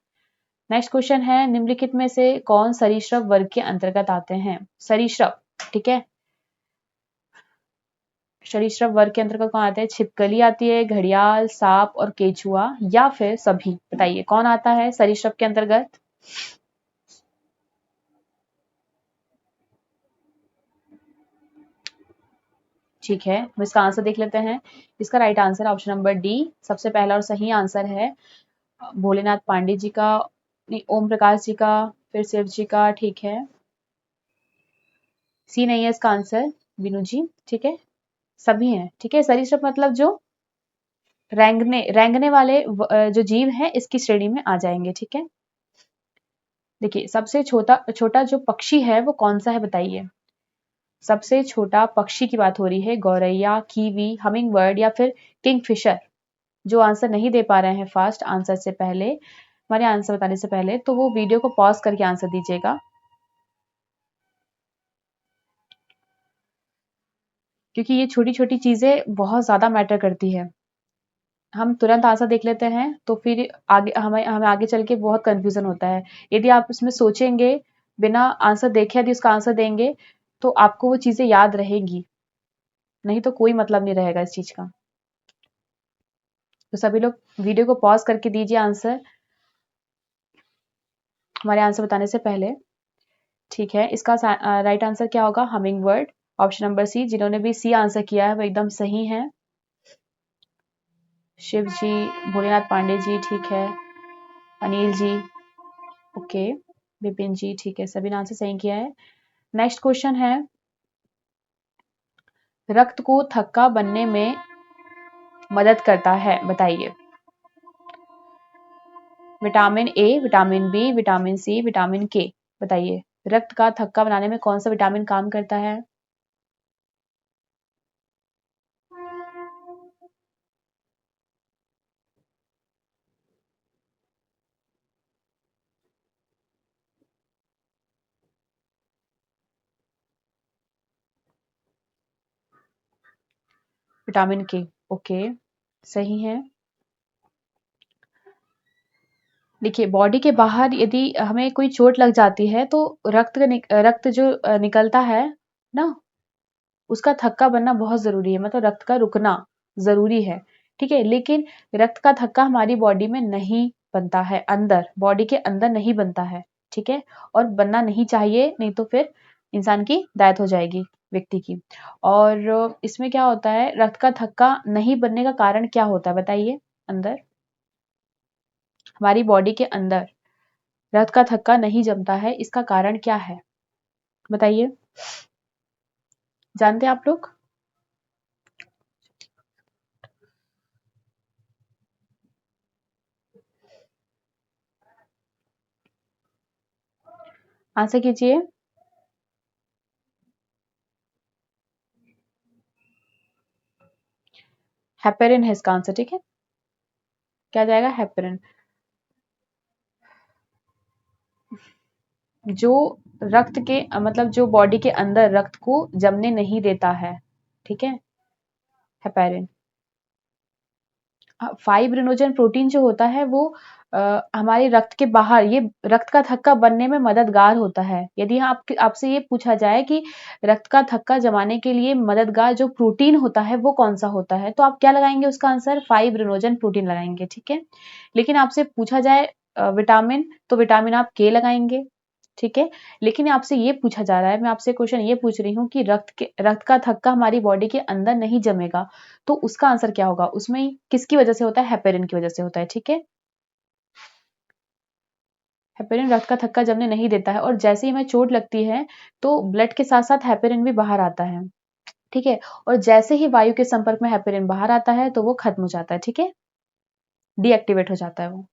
[SPEAKER 1] नेक्स्ट क्वेश्चन है, निम्नलिखित में से कौन सरीसृप वर्ग के अंतर्गत आते हैं? सरीसृप, ठीक है, सरीसृप वर्ग के अंतर्गत कौन आते हैं? छिपकली आती है, घड़ियाल, सांप और केचुआ, या फिर सभी? बताइए कौन आता है सरीसृप के अंतर्गत? ठीक है, हम इसका आंसर देख लेते हैं। इसका right answer option number D सबसे पहला और सही आंसर है। भोलेनाथ पांडे जी का, नहीं, ओम प्रकाश जी का, फिर शिव जी का, ठीक है। सी नहीं है इसका आंसर, बीनू जी, ठीक है, सभी हैं, ठीक है। सरीसृप मतलब जो रेंगने वाले जो जीव हैं इसकी श्रेणी में आ जाएंगे, ठीक है। देखिए सबसे छोटा छोटा जो पक्षी है वो कौन सा है बताइए? सबसे छोटा पक्षी की बात हो रही है, गौरैया, कीवी, हमिंग बर्ड या फिर किंगफिशर? जो आंसर नहीं दे पा रहे हैं फास्ट आंसर से पहले, हमारे आंसर बताने से पहले, तो वो वीडियो को पॉज करके आंसर दीजिएगा, क्योंकि ये छोटी छोटी चीजें बहुत ज्यादा मैटर करती है। हम तुरंत आंसर देख लेते हैं तो फिर आगे हमें हमें आगे चल के बहुत कंफ्यूजन होता है। यदि आप इसमें सोचेंगे बिना आंसर देखे यदि उसका आंसर देंगे तो आपको वो चीजें याद रहेंगी, नहीं तो कोई मतलब नहीं रहेगा इस चीज का। तो सभी लोग वीडियो को पॉज करके दीजिए आंसर हमारे आंसर बताने से पहले, ठीक है। इसका राइट आंसर क्या होगा? Hummingbird, option number C. जिन्होंने भी सी आंसर किया है वो एकदम सही है। शिव जी, भोलेनाथ पांडे जी, ठीक है, अनिल जी, ओके, विपिन जी, ठीक है, सभी ने आंसर सही किया है। नेक्स्ट क्वेश्चन है, रक्त को थक्का बनने में मदद करता है, बताइए? Vitamin A, vitamin B, vitamin C, vitamin K? बताइए रक्त का थक्का बनाने में कौन सा विटामिन काम करता है? विटामिन के, ओके, सही है। देखिए बॉडी के बाहर यदि हमें कोई चोट लग जाती है तो रक्त जो निकलता है ना, उसका थक्का बनना बहुत जरूरी है, मतलब रक्त का रुकना जरूरी है, ठीक है। लेकिन रक्त का थक्का हमारी बॉडी में नहीं बनता है, अंदर बॉडी के अंदर नहीं बनता है, ठीक है, और बनना नहीं चाहिए, नहीं तो फिर इंसान की डेथ हो जाएगी, व्यक्ति की। और इसमें क्या होता है, रक्त का थक्का नहीं बनने का कारण क्या होता है बताइए? अंदर हमारी बॉडी के अंदर रक्त का थक्का नहीं जमता है, इसका कारण क्या है बताइए? जानते हैं आप लोग? आंसर कीजिए। हेपेरिन है इसका आंसर, ठीक है, क्या जाएगा? हेपेरिन। जो रक्त के मतलब जो बॉडी के अंदर रक्त को जमने नहीं देता है, ठीक है, हेपेरिन। फाइब्रिनोजन प्रोटीन जो होता है वो हमारे रक्त के बाहर ये रक्त का थक्का बनने में मददगार होता है। यदि आपसे ये पूछा जाए कि रक्त का थक्का जमाने के लिए मददगार जो प्रोटीन होता है वो कौन सा होता है, तो आप क्या लगाएंगे? उसका आंसर फाइब्रिनोजन प्रोटीन लगाएंगे, ठीक है। लेकिन आपसे पूछा जाए विटामिन, तो विटामिन आप के लगाएंगे, ठीक है। लेकिन आपसे ये पूछा जा रहा है, मैं आपसे क्वेश्चन ये पूछ रही हूँ कि रक्त का थक्का हमारी बॉडी के अंदर नहीं जमेगा, तो उसका आंसर क्या होगा? उसमें किसकी वजह से होता है? हेपेरिन की वजह से होता है, ठीक है। हेपेरिन रक्त का थक्का जमने नहीं देता है, और जैसे ही हमें चोट लगती है तो ब्लड के साथ साथ हेपेरिन भी बाहर आता है, ठीक है। और जैसे ही वायु के संपर्क में हेपेरिन बाहर आता है तो वो खत्म हो जाता है, ठीक है, डीएक्टिवेट हो जाता है वो।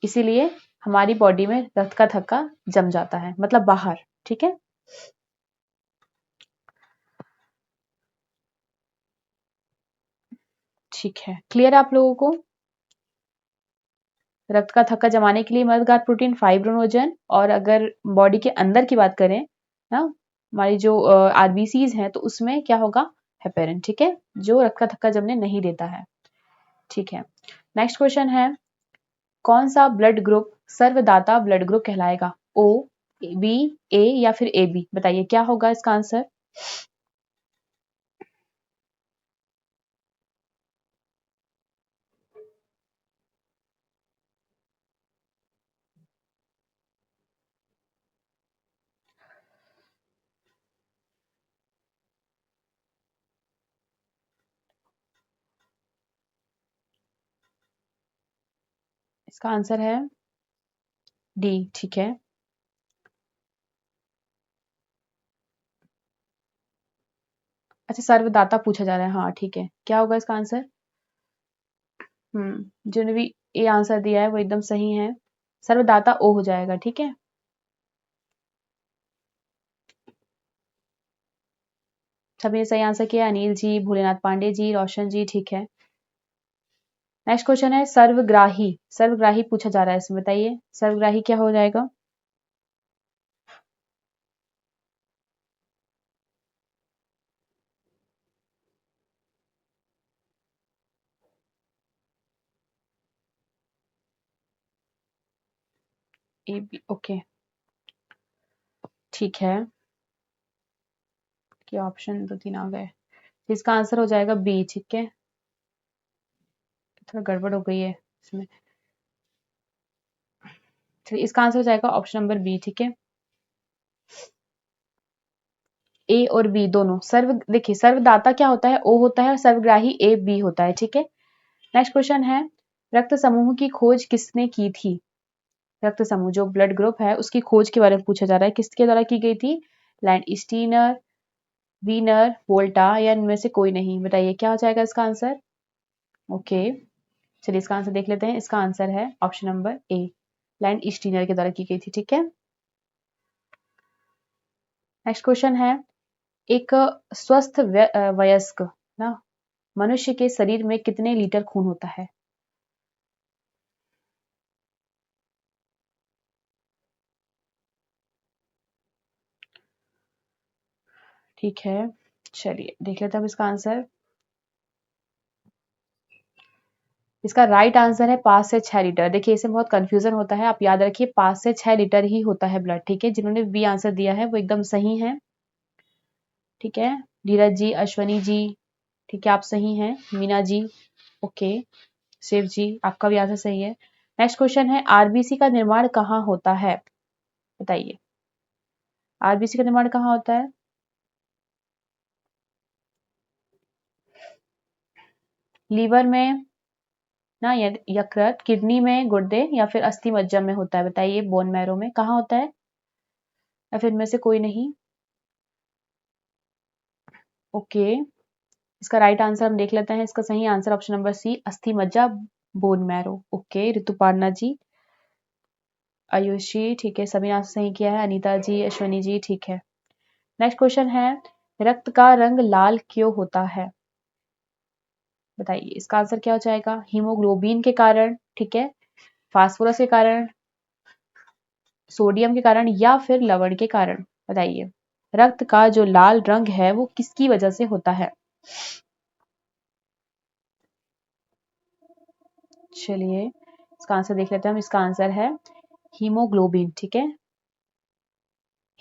[SPEAKER 1] इसीलिए हमारी बॉडी में रक्त का थक्का जम जाता है, मतलब बाहर, ठीक है। ठीक है, क्लियर है आप लोगों को? रक्त का थक्का जमाने के लिए मददगार प्रोटीन फाइब्रोनोजन, और अगर बॉडी के अंदर की बात करें ना, हमारी जो आरबीसीज हैं तो उसमें क्या होगा? हेपेरिन, ठीक है, जो रक्त का थक्का जमने नहीं देता है, ठीक है। नेक्स्ट क्वेश्चन है, कौन सा ब्लड ग्रुप सर्वदाता ब्लड ग्रुप कहलाएगा? ओ, बी, ए या फिर ए बी? बताइए क्या होगा इसका आंसर? इसका आंसर है डी। ठीक है, अच्छा सर्वदाता पूछा जा रहा है, हाँ ठीक है, क्या होगा इसका आंसर? जिन्होंने भी ए आंसर दिया है वो एकदम सही है, सर्वदाता ओ हो जाएगा। ठीक है, सभी ने सही आंसर किया, अनिल जी, भोलेनाथ पांडे जी, रोशन जी। ठीक है, नेक्स्ट क्वेश्चन है सर्वग्राही। सर्वग्राही पूछा जा रहा है इसमें, बताइए सर्वग्राही क्या हो जाएगा? ए बी, ओके ठीक है, कि ऑप्शन दो तीन आ गए, इसका आंसर हो जाएगा बी। ठीक है, थोड़ा गड़बड़ हो गई है इसमें, चलिए इसका आंसर हो जाएगा ऑप्शन नंबर बी। ठीक है, ए और बी दोनों सर्व, देखिए सर्वदाता क्या होता है? ओ होता है, और सर्वग्राही ए बी होता है। ठीक है, नेक्स्ट क्वेश्चन है रक्त समूह की खोज किसने की थी? रक्त समूह जो ब्लड ग्रुप है उसकी खोज के बारे में पूछा जा रहा है, किसके द्वारा की गई थी? लैंड स्टीनर, वीनर, वोल्टा या इनमें से कोई नहीं? बताइए क्या हो जाएगा इसका आंसर? ओके, चलिए इसका आंसर देख लेते हैं, इसका आंसर है ऑप्शन नंबर ए, लैंड स्टीनर के द्वारा की गई थी। ठीक है, नेक्स्ट क्वेश्चन है एक स्वस्थ वयस्क ना मनुष्य के शरीर में कितने लीटर खून होता है? ठीक है, चलिए देख लेते हैं हम इसका आंसर। इसका राइट आंसर है 5 से 6 लीटर। देखिए इसमें बहुत कंफ्यूजन होता है, आप याद रखिए 5 से 6 लीटर ही होता है ब्लड। ठीक है, जिन्होंने बी आंसर दिया है वो एकदम सही है। ठीक है, धीरज जी, अश्वनी जी, ठीक है आप सही हैं, मीना जी, ओके, शिव जी आपका भी आंसर सही है। नेक्स्ट क्वेश्चन है आरबीसी का निर्माण कहाँ होता है? बताइए आरबीसी का निर्माण कहाँ होता है? लीवर में ना, यकृत, किडनी में, गुर्दे या फिर अस्थि मज्जा में होता है? बताइए बोन मैरो में कहाँ होता है, या फिर इनमें से कोई नहीं? ओके, इसका राइट आंसर हम देख लेते हैं, इसका सही आंसर ऑप्शन नंबर सी, अस्थि मज्जा, बोन मैरो। ओके, ऋतुपार्णा जी, आयुषी, ठीक है सभी ने आंसर सही किया है, अनीता जी, अश्वनी जी, ठीक है। नेक्स्ट क्वेश्चन है रक्त का रंग लाल क्यों होता है? बताइए इसका आंसर क्या हो जाएगा? हीमोग्लोबिन के कारण, ठीक है, फास्फोरस के कारण, सोडियम के कारण या फिर लवण के कारण? बताइए रक्त का जो लाल रंग है वो किसकी वजह से होता है? चलिए इसका आंसर देख लेते हैं हम, इसका आंसर है हीमोग्लोबिन। ठीक है,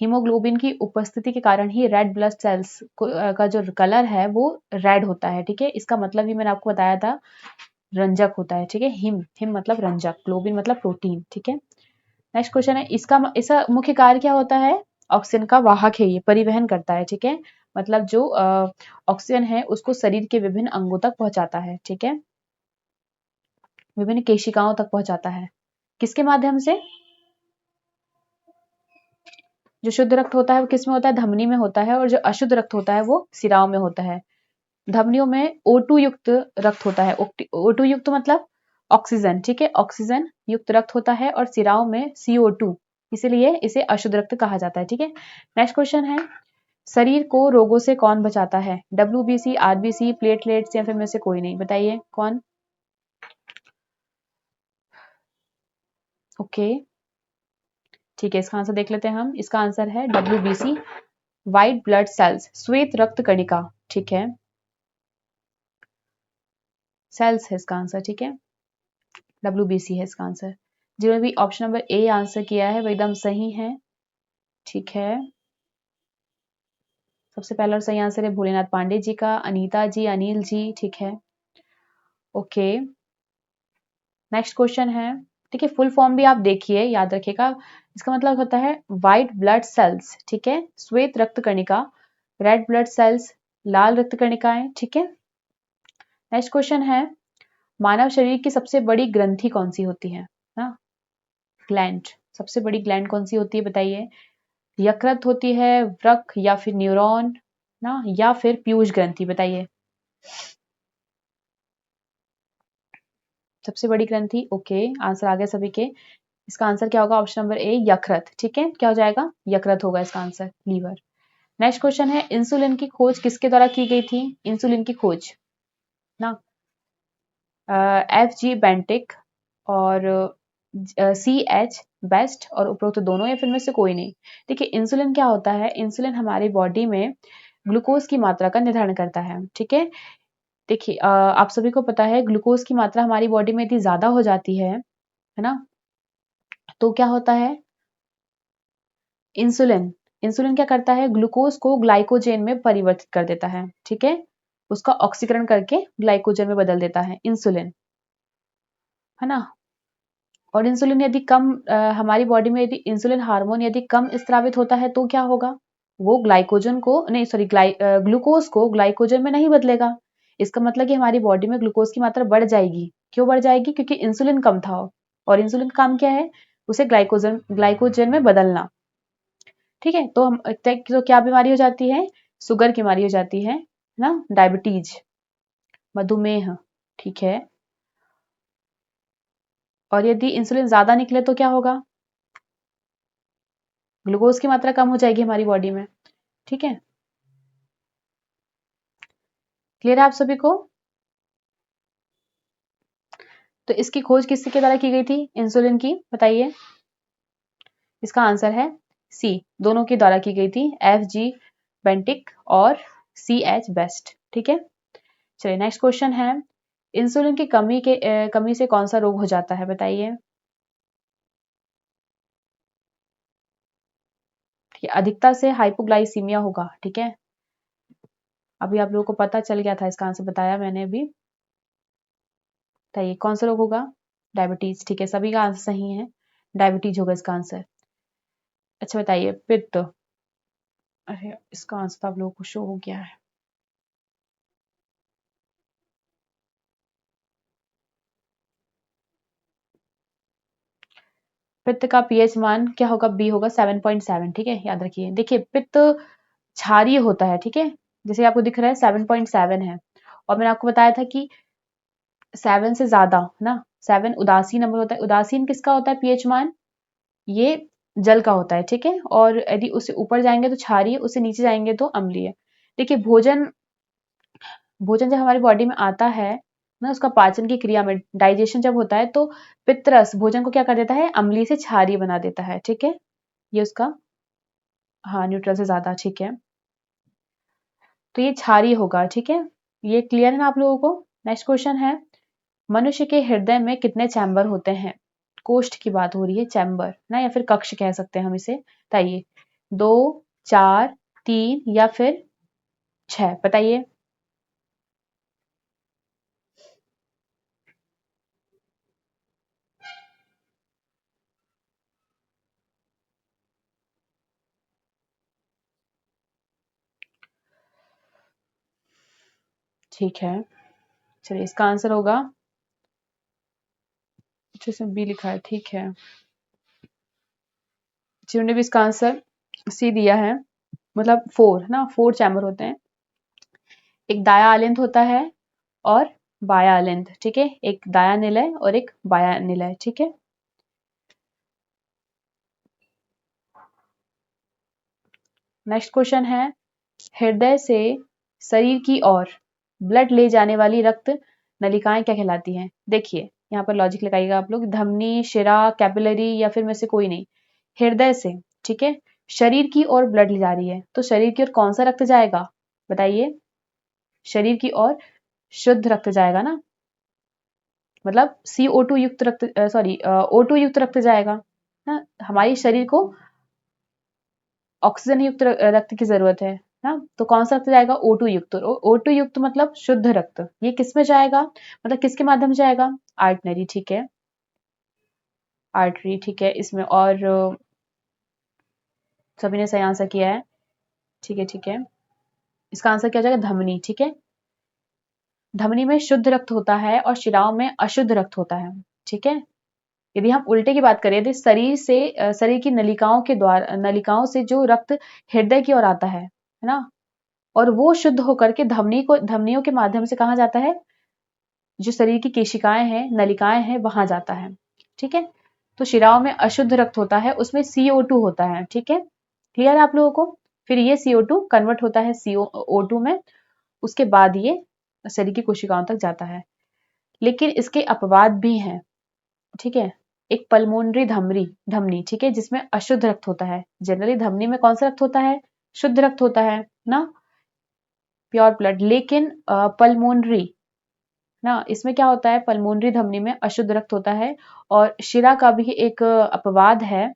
[SPEAKER 1] हीमोग्लोबिन की उपस्थिति के कारण ही रेड ब्लड सेल्स का जो कलर है वो रेड होता है। ठीक है, इसका मतलब ही मैंने आपको बताया था, रंजक होता है। ठीक है, हिम हिम मतलब रंजक, ग्लोबिन मतलब प्रोटीन। ठीक है, नेक्स्ट क्वेश्चन है इसका मुख्य कार्य क्या होता है? ऑक्सीजन का वाहक है, ये परिवहन करता है। ठीक है, मतलब जो ऑक्सीजन है उसको शरीर के विभिन्न अंगों तक पहुंचाता है। ठीक है, विभिन्न केशिकाओं तक पहुंचाता है, किसके माध्यम से? जो शुद्ध रक्त होता है वो किस में होता है? धमनी में होता है, और जो अशुद्ध रक्त होता है वो सिराओं में होता है। धमनियों में O2 युक्त रक्त होता है, O2 युक्त मतलब ऑक्सीजन। ठीक है, ऑक्सीजन युक्त रक्त होता है, और सिराओं में CO2, इसीलिए इसे अशुद्ध रक्त कहा जाता है। ठीक है, नेक्स्ट क्वेश्चन है शरीर को रोगों से कौन बचाता है? WBC, RBC, प्लेटलेट्स या फिर में से कोई नहीं? बताइए कौन? ओके, ठीक है इसका आंसर देख लेते हैं हम, इसका आंसर है WBC, व्हाइट ब्लड सेल्स, श्वेत रक्त कणिका। ठीक है, सेल्स है इसका आंसर। ठीक है, WBC है इसका आंसर। जिन्होंने भी ऑप्शन नंबर ए आंसर किया है वो एकदम सही है। ठीक है, सबसे पहला और सही आंसर है भोलेनाथ पांडे जी का, अनीता जी, अनिल जी। ठीक है, ओके। नेक्स्ट क्वेश्चन है, ठीक है, फुल फॉर्म भी आप देखिए, याद रखिएगा। इसका मतलब होता है व्हाइट ब्लड सेल्स, ठीक है, श्वेत रक्त कणिका, रेड ब्लड सेल्स, लाल रक्त कणिकाएं। ठीक है, नेक्स्ट क्वेश्चन है, मानव शरीर की सबसे बड़ी ग्रंथि कौन सी होती है ना, ग्लैंड, सबसे बड़ी ग्लैंड कौन सी होती है बताइए। यकृत होती है, वृक्क, या फिर न्यूरॉन ना, या फिर पीयूष ग्रंथि, बताइए। सबसे बड़ी ग्रंथि, ओके, आंसर आ गया सभी के। इसका आंसर क्या होगा, ऑप्शन नंबर ए यकृत। ठीक है, क्या हो जाएगा, यकृत होगा इसका आंसर, लीवर। नेक्स्ट क्वेश्चन है, इंसुलिन की खोज किसके द्वारा की गई थी, इंसुलिन की खोज ना, FG बेंटिक और CH बेस्ट और उपरोक्त दोनों, या फिर में से कोई नहीं। देखिए इंसुलिन क्या होता है, इंसुलिन हमारी बॉडी में ग्लूकोज की मात्रा का निर्धारण करता है। ठीक है, देखिए आप सभी को पता है ग्लूकोज की मात्रा हमारी बॉडी में यदि ज्यादा हो जाती है ना, तो क्या होता है, इंसुलिन इंसुलिन क्या करता है, ग्लूकोज को ग्लाइकोजेन में परिवर्तित कर देता है। ठीक है, उसका ऑक्सीकरण करके ग्लाइकोजेन में बदल देता है इंसुलिन, है ना। और इंसुलिन यदि कम हमारी बॉडी में यदि इंसुलिन हार्मोन यदि कम स्रावित होता है तो क्या होगा, वो ग्लाइकोजन को नहीं सॉरी ग्लूकोज को ग्लाइकोजन में नहीं बदलेगा। इसका मतलब कि हमारी बॉडी में ग्लूकोज की मात्रा बढ़ जाएगी। क्यों बढ़ जाएगी, क्योंकि इंसुलिन कम था, और इंसुलिन का काम क्या है, उसे ग्लाइकोजन ग्लाइकोजन में बदलना। ठीक है, तो हम तो क्या बीमारी हो जाती है, शुगर की बीमारी हो जाती है ना, डायबिटीज, मधुमेह। ठीक है, और यदि इंसुलिन ज्यादा निकले तो क्या होगा, ग्लूकोज की मात्रा कम हो जाएगी हमारी बॉडी में। ठीक है, क्लियर है आप सभी को। तो इसकी खोज किसके द्वारा की गई थी, इंसुलिन की, बताइए। इसका आंसर है सी, दोनों के द्वारा की गई थी, FG बेंटिक और CH बेस्ट। ठीक है, चलिए नेक्स्ट क्वेश्चन है, इंसुलिन की कमी से कौन सा रोग हो जाता है, बताइए। ठीक है, अधिकता से हाइपोग्लाइसीमिया होगा। ठीक है, अभी आप लोगों को पता चल गया था, इसका आंसर बताया मैंने अभी। बताइए कौन सा रोग होगा, डायबिटीज। ठीक है, सभी का आंसर सही है, डायबिटीज होगा इसका आंसर। अच्छा बताइए, पित्त, अरे इसका आंसर तो आप लोगों को शो हो गया है। पित्त का पीएच मान क्या होगा, बी होगा 7.7। ठीक है, याद रखिए। देखिए पित्त क्षारीय होता है। ठीक है, जैसे आपको दिख रहा है 7.7 है, और मैंने आपको बताया था कि 7 से ज्यादा ना, 7 उदासीन नंबर होता है। उदासीन किसका होता है पीएच मान, ये जल का होता है। ठीक है, और यदि उससे ऊपर जाएंगे तो क्षारीय, उससे नीचे जाएंगे तो अम्लीय। देखिए भोजन भोजन जब हमारी बॉडी में आता है ना, उसका पाचन की क्रिया में डाइजेशन जब होता है तो पित्तरस भोजन को क्या कर देता है, अम्लीय से क्षारीय बना देता है। ठीक है, ये उसका, हाँ न्यूट्रल से ज्यादा। ठीक है, तो ये क्षारीय होगा। ठीक है, ये क्लियर है ना आप लोगों को। नेक्स्ट क्वेश्चन है, मनुष्य के हृदय में कितने चैम्बर होते हैं, कोष्ठ की बात हो रही है, चैम्बर ना, या फिर कक्ष कह सकते हैं हम इसे। बताइए, 2, 4, 3 या फिर 6, बताइए। ठीक है, चलिए इसका आंसर होगा, जिसमें बी लिखा है। ठीक है, जिन्होंने भी इसका आंसर सी दिया है, मतलब 4 ना, 4 चैम्बर होते हैं। एक दाया आलिंद होता है और बाया आलिंद। ठीक है, एक दाया निलय और एक बाया निलय। ठीक है, नेक्स्ट क्वेश्चन है, हृदय से शरीर की ओर ब्लड ले जाने वाली रक्त नलिकाएं क्या कहलाती हैं। देखिए यहाँ पर लॉजिक लगाइएगा आप लोग, धमनी, शिरा, कैपिलरी, या फिर में से कोई नहीं, हृदय से, ठीक है, शरीर की ओर ब्लड ले जा रही है, तो शरीर की ओर कौन सा रक्त जाएगा, बताइए। शरीर की ओर शुद्ध रक्त जाएगा ना, मतलब CO2 युक्त रक्त, सॉरी O2 युक्त रक्त जाएगा ना। हमारी शरीर को ऑक्सीजन युक्त रक्त की जरूरत है ना, तो कौन सा रक्त जाएगा? O2 युक्त। O2 युक्त मतलब शुद्ध रक्त। ये किस में जाएगा, मतलब किसके माध्यम से जाएगा? आर्टनरी, ठीक है, आर्टरी, ठीक है इसमें। और सभी ने सही आंसर किया है, ठीक है ठीक है। इसका आंसर क्या हो जाएगा? धमनी, ठीक है। धमनी में शुद्ध रक्त होता है और शिराओं में अशुद्ध रक्त होता है, ठीक है। यदि हम उल्टे की बात करें, यदि शरीर से शरीर की नलिकाओं के द्वारा, नलिकाओं से जो रक्त हृदय की ओर आता है ना, और वो शुद्ध होकर के धमनियों के माध्यम से कहाँ जाता है? जो शरीर की केशिकाएं हैं, नलिकाएं हैं, वहां जाता है, ठीक है। तो शिराओं में अशुद्ध रक्त होता है, उसमें CO2 होता है, ठीक है। क्लियर है आप लोगों को? फिर ये CO2 कन्वर्ट होता है CO2 में, उसके बाद ये शरीर की कोशिकाओं तक जाता है। लेकिन इसके अपवाद भी हैं, ठीक है। एक पल्मोनरी धमनी, ठीक है, जिसमें अशुद्ध रक्त होता है। जनरली धमनी में कौन सा रक्त होता है? शुद्ध रक्त होता है ना, प्योर ब्लड। लेकिन पल्मोनरी ना, इसमें क्या होता है? पल्मोनरी धमनी में अशुद्ध रक्त होता है। और शिरा का भी एक अपवाद है,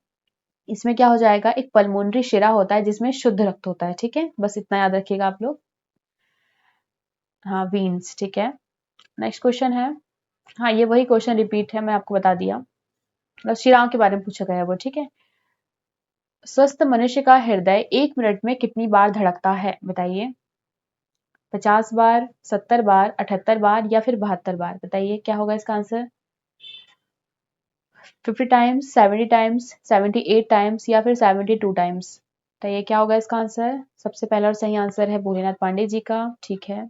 [SPEAKER 1] इसमें क्या हो जाएगा? एक पल्मोनरी शिरा होता है जिसमें शुद्ध रक्त होता है, ठीक है। बस इतना याद रखिएगा आप लोग। हाँ, वीन्स, ठीक है। नेक्स्ट क्वेश्चन है, हाँ ये वही क्वेश्चन रिपीट है, मैं आपको बता दिया, मतलब शिराओं के बारे में पूछा गया है वो, ठीक है। स्वस्थ मनुष्य का हृदय 1 मिनट में कितनी बार धड़कता है? बताइए। 50 बार, 70 बार, 78 बार या फिर 72 बार? बताइए क्या होगा इसका आंसर? 50 टाइम्स, 70 टाइम्स, 78 टाइम्स या फिर 72 टाइम्स? बताइए क्या होगा इसका आंसर? सबसे पहला और सही आंसर है भोलेनाथ पांडे जी का, ठीक है।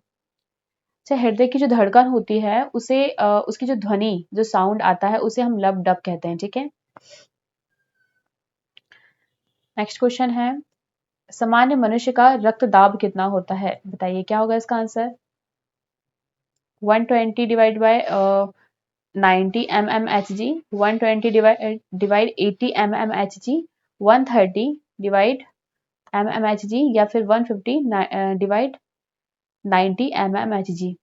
[SPEAKER 1] अच्छा, हृदय की जो धड़कन होती है उसे उसकी जो ध्वनि, जो साउंड आता है, उसे हम लब डब कहते हैं, ठीक है। नेक्स्ट क्वेश्चन है, सामान्य मनुष्य का रक्तदाब कितना होता है? बताइए क्या होगा इसका answer? 120 divide by 90 mmHg, 120 divide 80 mmHg, 130 divide mmHg या फिर 150 डिवाइड 90 mmHg?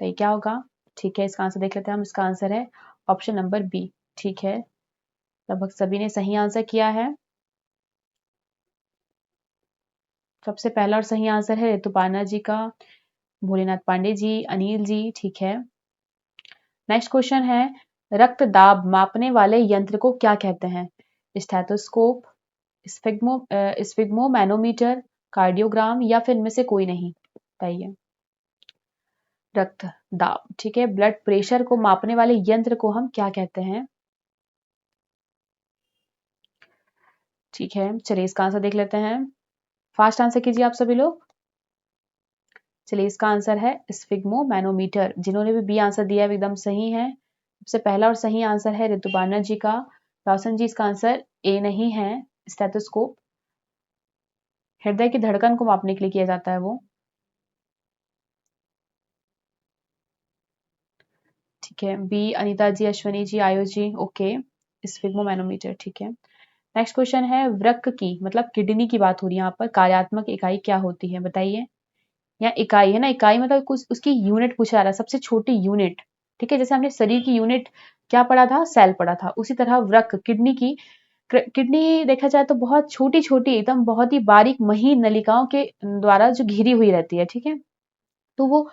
[SPEAKER 1] तो ये क्या होगा? ठीक है, इसका आंसर देख लेते हैं हम। इसका आंसर है ऑप्शन नंबर बी, ठीक है। लगभग सभी ने सही आंसर किया है। सबसे पहला और सही आंसर है ऋतुपर्णा जी का, भोलेनाथ पांडे जी, अनिल जी, ठीक है। नेक्स्ट क्वेश्चन है, रक्त दाब मापने वाले यंत्र को क्या कहते हैं? स्टेथोस्कोप, स्फिग्मो मैनोमीटर, कार्डियोग्राम या फिर इनमें से कोई नहीं? बताइए। रक्त दाब, ठीक है, ब्लड प्रेशर को मापने वाले यंत्र को हम क्या कहते हैं? ठीक है, चलिए इसका आंसर देख लेते हैं। फास्ट आंसर कीजिए आप सभी लोग। चलिए इसका आंसर है स्फिग्मो मैनोमीटर। जिन्होंने भी बी आंसर दिया है एकदम सही है। सबसे पहला और सही आंसर है ऋतुपर्णा जी का। रोशन जी, इसका आंसर ए नहीं है, स्टेथोस्कोप। हृदय की धड़कन को मापने के लिए किया जाता है वो, ठीक है। बी अनीता जी, अश्वनी जी, आयुष जी, ओके, स्फिग्मो मैनोमीटर, ठीक है। नेक्स्ट क्वेश्चन है, वृक्क की मतलब किडनी की बात हो रही है यहाँ पर, कार्यात्मक इकाई क्या होती है? बताइए। या इकाई है ना, इकाई मतलब कुछ उसकी यूनिट पूछा जा रहा है, सबसे छोटी यूनिट, ठीक है। जैसे हमने शरीर की यूनिट क्या पढ़ा था? सेल पढ़ा था। उसी तरह वृक्क, किडनी की, किडनी देखा जाए तो बहुत छोटी छोटी, एकदम बहुत ही बारीक महीन नलिकाओं के द्वारा जो घिरी हुई रहती है, ठीक है। तो वो,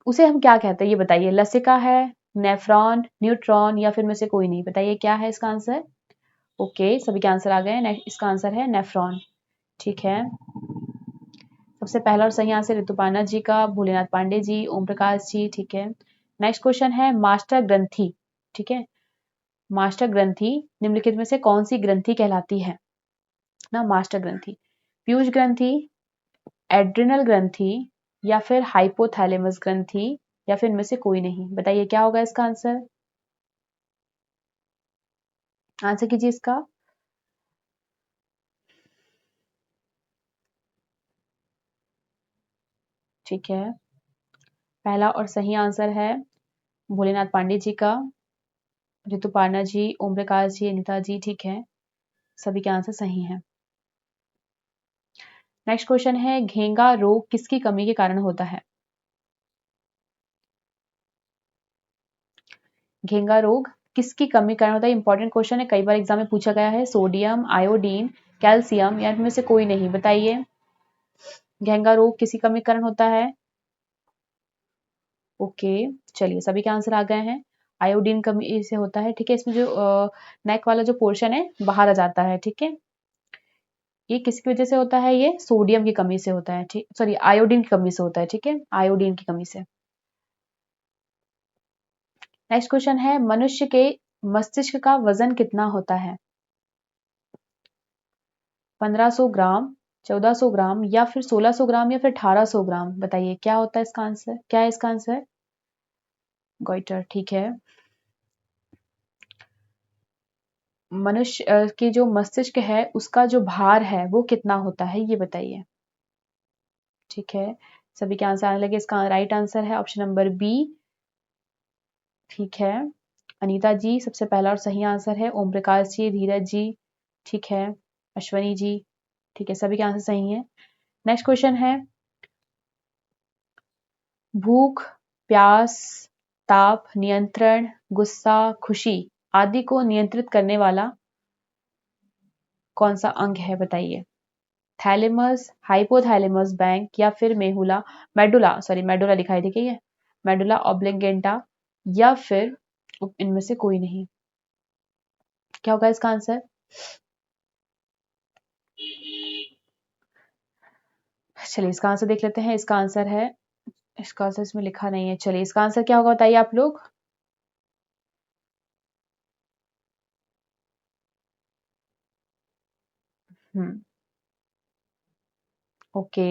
[SPEAKER 1] उसे हम क्या कहते हैं ये बताइए। लसिका है, नेफ्रॉन, न्यूट्रॉन या फिर में से कोई नहीं? बताइए क्या है इसका आंसर? ओके, सभी के आंसर आ गए। इसका आंसर है नेफ्रॉन, ठीक है। सबसे पहला और सही आंसर ऋतुपर्णा जी का, भोलेनाथ पांडे जी, ओम प्रकाश जी, ठीक है। नेक्स्ट क्वेश्चन है, मास्टर ग्रंथि, ठीक है। मास्टर ग्रंथि निम्नलिखित में से कौन सी ग्रंथि कहलाती है ना? मास्टर ग्रंथि, पीयूष ग्रंथि, एड्रिनल ग्रंथि या फिर हाइपोथैलेमस ग्रंथि या फिर इनमें से कोई नहीं? बताइए क्या होगा इसका आंसर? आंसर कीजिए इसका। ठीक है, पहला और सही आंसर है भोलेनाथ पांडे जी का, ऋतुपर्णा जी, ओम प्रकाश जी, अनिता जी, ठीक है। सभी के आंसर सही हैं। नेक्स्ट क्वेश्चन है, घेंगा रोग किसकी कमी के कारण होता है? घेंगा रोग किसकी कमी कारण होता है? इंपॉर्टेंट क्वेश्चन है, कई बार एग्जाम में पूछा गया है। सोडियम, आयोडीन, कैल्शियम या इनमें से कोई नहीं, बताइए। घेंगा रोग किसी कमी कारण होता है? ओके, चलिए सभी के आंसर आ गए हैं। आयोडीन कमी से होता है, ठीक है। इसमें जो नेक वाला जो पोर्शन है बाहर आ जाता है, ठीक है। ये किसकी वजह से होता है? ये सोडियम की कमी से होता है, ठीक, सॉरी आयोडीन की कमी से होता है, ठीक है, आयोडीन की कमी से। नेक्स्ट क्वेश्चन है, मनुष्य के मस्तिष्क का वजन कितना होता है? 1500 ग्राम, 1400 ग्राम या फिर 1600 ग्राम या फिर 1800 ग्राम, बताइए क्या होता है इसका आंसर, क्या है इसका आंसर? गोइटर, ठीक है। मनुष्य की जो मस्तिष्क है उसका जो भार है वो कितना होता है, ये बताइए। ठीक है, सभी के आंसर आने लगे। इसका राइट आंसर है ऑप्शन नंबर बी, ठीक है। अनीता जी सबसे पहला और सही आंसर है। ओम प्रकाश जी, धीरज जी, ठीक है। अश्वनी जी, ठीक है, सभी के आंसर सही है। नेक्स्ट क्वेश्चन है, भूख, प्यास, ताप नियंत्रण, गुस्सा, खुशी आदि को नियंत्रित करने वाला कौन सा अंग है, बताइए। थैलेमस, हाइपोथैलेमस बैंक या फिर मेहुला मेडुला, सॉरी मेडुला दिखाई दी गई है, मेडुला ऑब्लिंगेंटा या फिर इनमें से कोई नहीं, क्या होगा इसका आंसर? चलिए इसका आंसर देख लेते हैं। इसका आंसर है, इसका आंसर इसमें लिखा नहीं है, चलिए इसका आंसर क्या होगा बताइए आप लोग। हम्म, ओके,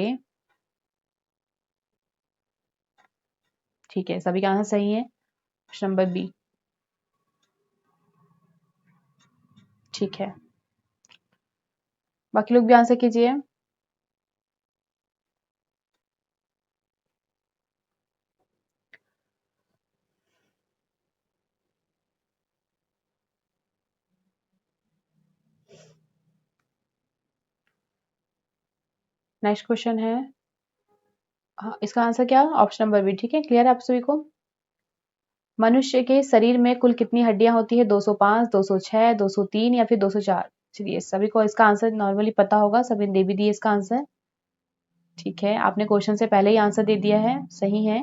[SPEAKER 1] ठीक है, सभी का आंसर सही है, ऑप्शन नंबर बी, ठीक है। बाकी लोग भी आंसर कीजिए। नेक्स्ट क्वेश्चन है, हाँ, इसका आंसर क्या, ऑप्शन नंबर बी, ठीक है, क्लियर है आप सभी को। मनुष्य के शरीर में कुल कितनी हड्डियां होती है? 205, 206, 203 या फिर 204? चलिए सभी को इसका आंसर नॉर्मली पता होगा, सभी ने दे भी दिए इसका आंसर, ठीक है। आपने क्वेश्चन से पहले ही आंसर दे दिया है, सही है।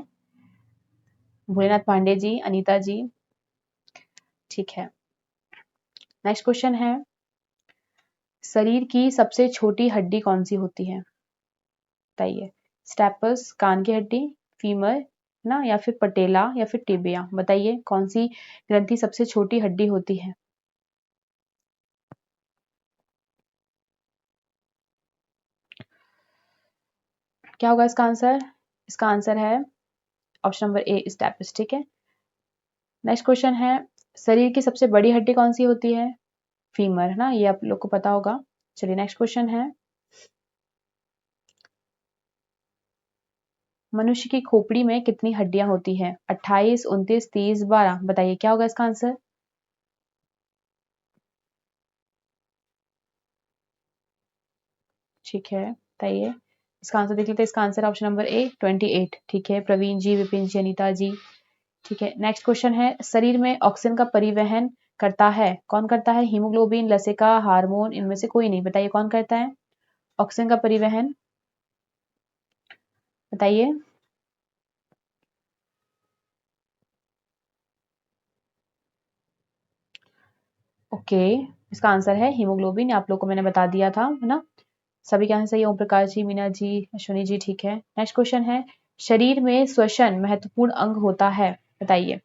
[SPEAKER 1] भोलेनाथ पांडे जी, अनीता जी, ठीक है। नेक्स्ट क्वेश्चन है, शरीर की सबसे छोटी हड्डी कौन सी होती है, बताइए। स्टेपस कान की हड्डी, फीमर ना, या फिर पटेला या फिर टिबिया, बताइए कौन सी ग्रंथि सबसे छोटी हड्डी होती है? क्या होगा इसका आंसर? इसका आंसर है ऑप्शन नंबर ए, स्टेपस, ठीक है। नेक्स्ट क्वेश्चन है, शरीर की सबसे बड़ी हड्डी कौन सी होती है? फीमर ना, ये आप लोग को पता होगा। चलिए नेक्स्ट क्वेश्चन है, मनुष्य की खोपड़ी में कितनी हड्डियां होती हैं? 28, 29, 30, 12, बताइए क्या होगा इसका आंसर? ठीक है, बताइए इसका आंसर देख लेते हैं। इसका आंसर ऑप्शन नंबर ए, 28, ठीक है। प्रवीण जी, विपिन जी, अनीता जी, ठीक है। नेक्स्ट क्वेश्चन है, शरीर में ऑक्सीजन का परिवहन करता है, कौन करता है? हीमोग्लोबिन, लसिका, हार्मोन, इनमें से कोई नहीं, बताइए कौन करता है ऑक्सीजन का परिवहन, बताइए। ओके, इसका आंसर है हीमोग्लोबिन, आप लोग को मैंने बता दिया था, है ना। सभी के आंसर सही है, ओम प्रकाश जी, मीना जी, अश्विनी जी, ठीक है। नेक्स्ट क्वेश्चन है, शरीर में श्वसन महत्वपूर्ण अंग होता है, बताइए।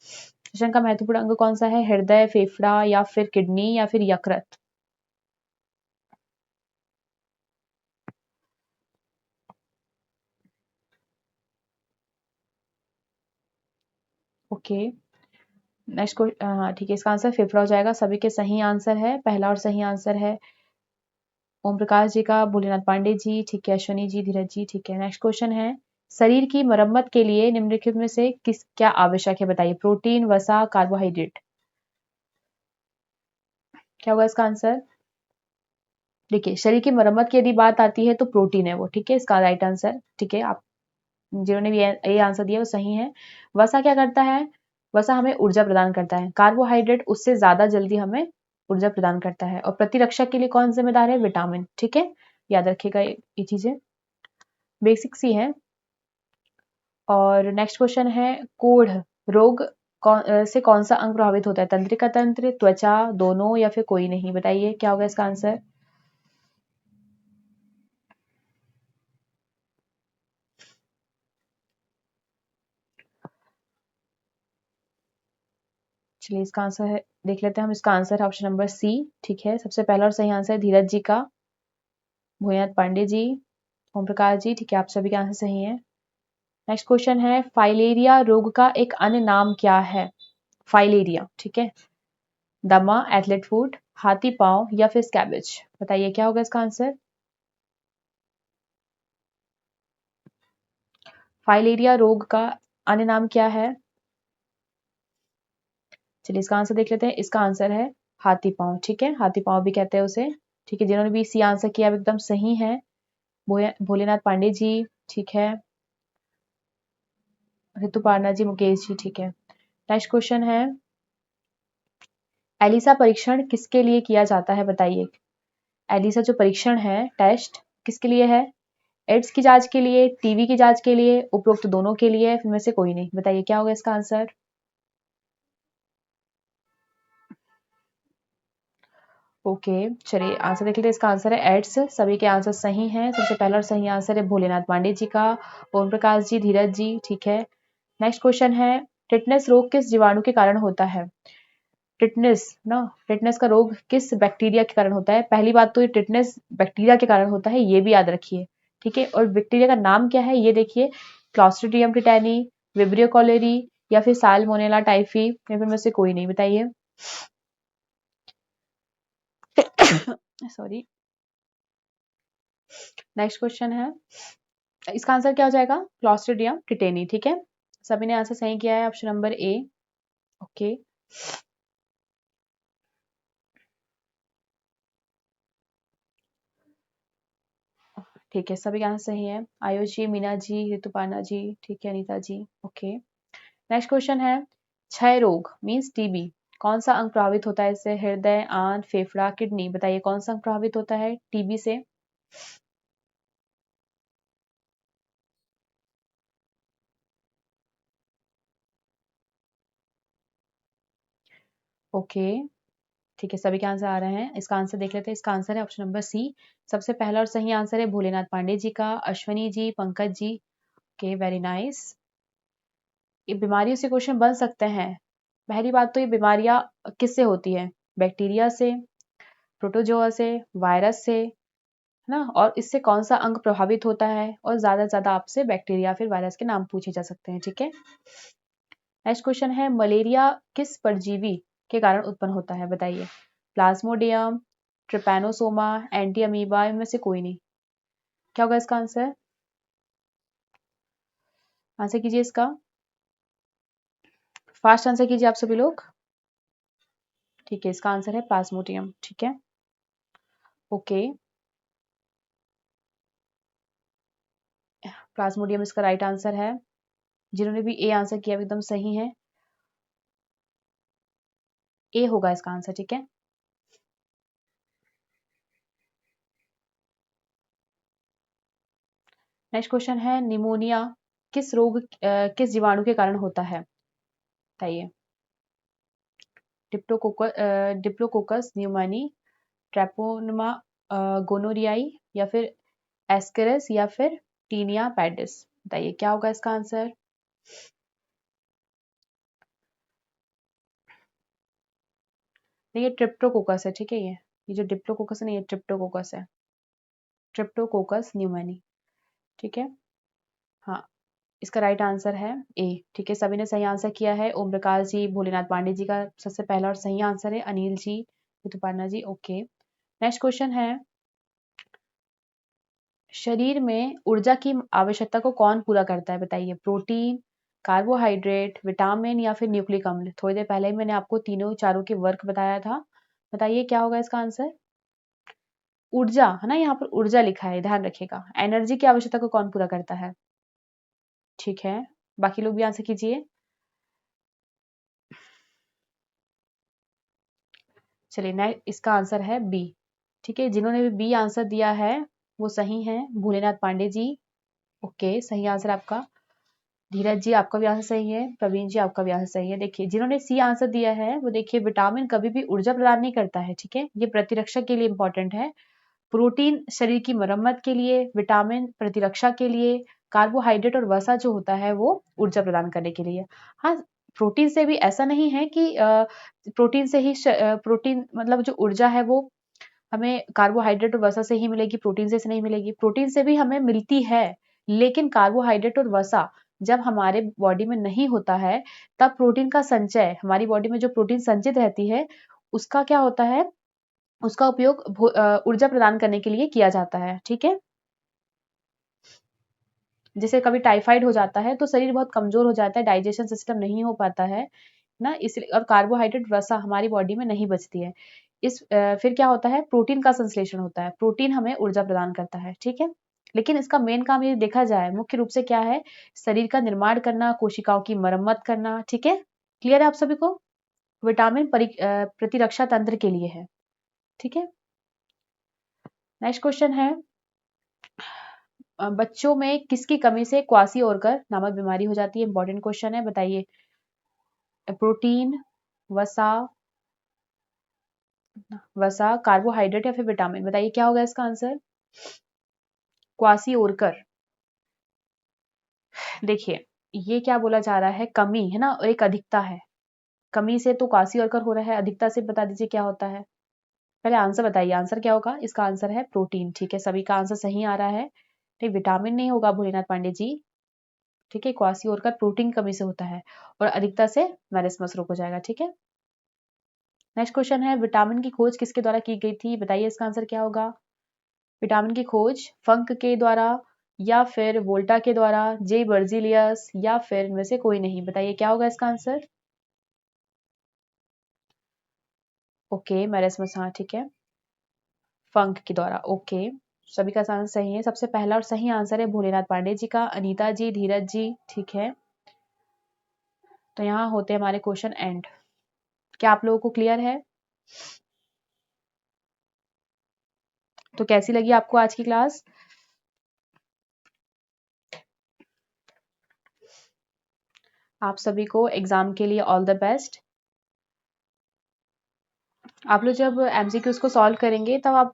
[SPEAKER 1] श्वसन का महत्वपूर्ण अंग कौन सा है? हृदय, फेफड़ा या फिर किडनी या फिर यकृत? ओके, नेक्स्ट क्वेश्चन, ठीक है, इसका आंसर फेफड़ा हो जाएगा, सभी के सही आंसर है, पहला और सही आंसर है ओम प्रकाश जी का, भोलेनाथ पांडे जी, ठीक है, अश्विनी जी, धीरज जी, ठीक है। नेक्स्ट क्वेश्चन है, शरीर की मरम्मत के लिए निम्नलिखित में से किस क्या आवश्यक है, बताइए। प्रोटीन, वसा, कार्बोहाइड्रेट, क्या होगा इसका आंसर? देखिए शरीर की मरम्मत की यदि बात आती है तो प्रोटीन है वो, ठीक है, इसका राइट आंसर, ठीक है। आप जिन्होंने भी ये आंसर दिया वो सही है। वसा क्या करता है? वसा हमें ऊर्जा प्रदान करता है, कार्बोहाइड्रेट उससे ज्यादा जल्दी हमें ऊर्जा प्रदान करता है, और प्रतिरक्षा के लिए कौन जिम्मेदार है? विटामिन। ठीक है, याद रखिएगा ये चीजें बेसिक सी है। और नेक्स्ट क्वेश्चन है, कोढ़ रोग से कौन सा अंग प्रभावित होता है? तंत्रिका तंत्र, त्वचा, दोनों या फिर कोई नहीं? बताइए क्या होगा इसका आंसर। चलिए इसका आंसर है, देख लेते हैं हम। इसका आंसर है ऑप्शन नंबर सी। ठीक है, सबसे पहला और सही आंसर है धीरज जी का, भूयनाथ पांडे जी, ओम प्रकाश जी। ठीक है, आप सभी के आंसर सही है। नेक्स्ट क्वेश्चन है, फाइलेरिया रोग का एक अन्य नाम क्या है? फाइलेरिया, ठीक है, दमा, एथलेट फुट, हाथी पांव या फिर स्कैबिज? बताइए क्या होगा इसका आंसर। फाइलेरिया रोग का अन्य नाम क्या है? चलिए इसका आंसर देख लेते हैं। इसका आंसर है हाथी पांव। ठीक है, हाथी पांव भी कहते हैं उसे। ठीक है, जिन्होंने भी सी आंसर किया वो एकदम सही है, भोलेनाथ पांडे जी। ठीक है, ऋतुपर्णा जी, मुकेश जी। ठीक है, नेक्स्ट क्वेश्चन है, एलिसा परीक्षण किसके लिए किया जाता है? बताइए। एलिसा जो परीक्षण है, टेस्ट, किसके लिए है? एड्स की जांच के लिए, टीबी की जांच के लिए, उपरोक्त दोनों के लिए, इनमें से कोई नहीं? बताइए क्या होगा इसका आंसर। ओके, चलिए आंसर देख लेते हैं। इसका आंसर है एड्स। सभी के आंसर सही हैं। सबसे पहला और सही आंसर है भोलेनाथ पांडे जी का, ओम प्रकाश जी, धीरज जी। ठीक है, नेक्स्ट क्वेश्चन है, टिटनेस रोग किस जीवाणु के कारण होता है? टिटनेस ना, टिटनेस का रोग किस बैक्टीरिया के कारण होता है? पहली बात तो ये टिटनेस बैक्टीरिया के कारण होता है, ये भी याद रखिए। ठीक है, और बैक्टीरिया का नाम क्या है ये देखिए, क्लॉस्ट्रिडियम टिटानी, विब्रियो कॉलेरी या फिर साल्मोनेला टाइफी, या फिर में से कोई नहीं? बताइए। सॉरी। नेक्स्ट क्वेश्चन है, इसका आंसर क्या हो जाएगा? Clostridium tetani. ठीक है, सभी ने आंसर सही किया है, ऑप्शन नंबर ए। ओके, ठीक है, सभी का आंसर सही है। आयुष जी, मीना जी, ऋतुपर्णा जी। ठीक है, Anita ji. Okay, next question है, क्षय रोग मीन्स टीबी, कौन सा अंग प्रभावित होता है इससे? हृदय, आंत, फेफड़ा, किडनी? बताइए कौन सा अंग प्रभावित होता है टीबी से? ओके, ठीक है, सभी के आंसर आ रहे हैं। इसका आंसर देख लेते हैं। इसका आंसर है ऑप्शन नंबर सी। सबसे पहला और सही आंसर है भोलेनाथ पांडे जी का, Ashwini ji, Pankaj ji. Okay, very nice. ये बीमारियों से क्वेश्चन बन सकते हैं। पहली बात तो ये बीमारियां किससे होती है? बैक्टीरिया से, प्रोटोजोआ से, वायरस से, है ना? और इससे कौन सा अंग प्रभावित होता है? और ज्यादा से ज्यादा आपसे बैक्टीरिया फिर वायरस के नाम पूछे जा सकते हैं। ठीक है, नेक्स्ट क्वेश्चन है, मलेरिया किस परजीवी के कारण उत्पन्न होता है? बताइए। प्लाज्मोडियम, ट्रिपैनोसोमा, एंटी अमीबा, इनमें से कोई नहीं? क्या होगा इसका आंसर? आंसर कीजिए इसका, फास्ट आंसर कीजिए आप सभी लोग। ठीक है, इसका आंसर है प्लाज्मोडियम। ठीक है, ओके, प्लाज्मोडियम इसका राइट आंसर है। जिन्होंने भी ए आंसर किया एकदम सही है, ए होगा इसका आंसर। ठीक है, नेक्स्ट क्वेश्चन है, निमोनिया किस रोग किस जीवाणु के कारण होता है? बताइए। डिप्लोकोकस न्यूमोनी, ट्रैपोनमा गोनोरियाई या फिर एस्केरस या फिर टीनिया पैडिस? बताइए क्या होगा इसका आंसर। ये ट्रिप्टोकोकस है। ठीक है, ये जो डिप्लोकोकस है ना, ये ट्रिप्टोकोकस है, ट्रिप्टोकोकस न्यूमोनी। ठीक है, हाँ, इसका राइट आंसर है ए। ठीक है, सभी ने सही आंसर किया है। ओम प्रकाश जी, भोलेनाथ पांडे जी का सबसे पहला और सही आंसर है, अनिल जी, ऋतुपर्णा जी। ओके, नेक्स्ट क्वेश्चन है, शरीर में ऊर्जा की आवश्यकता को कौन पूरा करता है? बताइए। प्रोटीन, कार्बोहाइड्रेट, विटामिन या फिर न्यूक्लिक अम्ल? थोड़ी देर पहले ही मैंने आपको तीनों चारों के वर्क बताया था। बताइए क्या होगा इसका आंसर। ऊर्जा है ना, यहाँ पर ऊर्जा लिखा है, ध्यान रखिएगा। एनर्जी की आवश्यकता को कौन पूरा करता है? ठीक है, बाकी लोग भी आंसर कीजिए। चलिए इसका आंसर है बी। ठीक है, जिन्होंने भी बी आंसर दिया है वो सही है। भोलेनाथ पांडे जी, ओके, सही आंसर आपका। धीरज जी आपका भी आंसर सही है। प्रवीण जी आपका भी आंसर सही है। देखिए जिन्होंने सी आंसर दिया है वो देखिए विटामिन कभी भी ऊर्जा प्रदान नहीं करता है। ठीक है, ये प्रतिरक्षा के लिए इंपॉर्टेंट है। प्रोटीन शरीर की मरम्मत के लिए, विटामिन प्रतिरक्षा के लिए, कार्बोहाइड्रेट और वसा जो होता है वो ऊर्जा प्रदान करने के लिए। हाँ, प्रोटीन से भी ऐसा नहीं है कि प्रोटीन से ही प्रोटीन मतलब जो ऊर्जा है वो हमें कार्बोहाइड्रेट और वसा से ही मिलेगी, प्रोटीन से नहीं मिलेगी। प्रोटीन से भी हमें मिलती है, लेकिन कार्बोहाइड्रेट और वसा जब हमारे बॉडी में नहीं होता है तब प्रोटीन का संचय, हमारी बॉडी में जो प्रोटीन संचित रहती है उसका क्या होता है, उसका उपयोग ऊर्जा प्रदान करने के लिए किया जाता है। ठीक है, जैसे कभी टाइफाइड हो जाता है तो शरीर बहुत कमजोर हो जाता है, डाइजेशन सिस्टम नहीं हो पाता है ना, इसलिए और कार्बोहाइड्रेट वसा हमारी बॉडी में नहीं बचती है। फिर क्या होता है, प्रोटीन का संश्लेषण होता है, प्रोटीन हमें ऊर्जा प्रदान करता है। ठीक है, लेकिन इसका मेन काम यदि देखा जाए मुख्य रूप से क्या है, शरीर का निर्माण करना, कोशिकाओं की मरम्मत करना। ठीक है, क्लियर है आप सभी को? विटामिन प्रतिरक्षा तंत्र के लिए है। ठीक है, नेक्स्ट क्वेश्चन है, बच्चों में किसकी कमी से क्वासिओरकर नामक बीमारी हो जाती है? इंपॉर्टेंट क्वेश्चन है, बताइए। प्रोटीन, वसा, कार्बोहाइड्रेट या फिर विटामिन, बताइए क्या होगा इसका आंसर? क्वासिओरकर। देखिए ये क्या बोला जा रहा है, कमी है ना और एक अधिकता है। कमी से तो क्वासिओरकर हो रहा है, अधिकता से बता दीजिए क्या होता है। पहले आंसर बताइए, आंसर क्या होगा? इसका आंसर है प्रोटीन। ठीक है, सभी का आंसर सही आ रहा है। ठीक, विटामिन नहीं होगा भोलेनाथ पांडे जी। ठीक है, क्वासिओरकर प्रोटीन कमी से होता है और अधिकता से मैरिस्मस रोग हो जाएगा। ठीक है, नेक्स्ट क्वेश्चन है, विटामिन की खोज किसके द्वारा की गई थी? बताइए इसका आंसर क्या होगा? विटामिन की खोज फंक के द्वारा या फिर वोल्टा के द्वारा, जे बर्जीलियस या फिर इनमें से कोई नहीं, बताइए क्या होगा इसका आंसर? ओके, मैरिस्मस, हाँ ठीक है, फंक के द्वारा। ओके, सभी का आंसर सही है। सबसे पहला और सही आंसर है भोलेनाथ पांडे जी का। अनीता जी, धीरज जी, ठीक है, तो यहाँ होते हैं हमारे क्वेश्चन एंड। क्या आप लोगों को क्लियर है? तो कैसी लगी आपको आज की क्लास? आप सभी को एग्जाम के लिए ऑल द बेस्ट। आप लोग जब एमसीक्यूज को सॉल्व करेंगे तब आप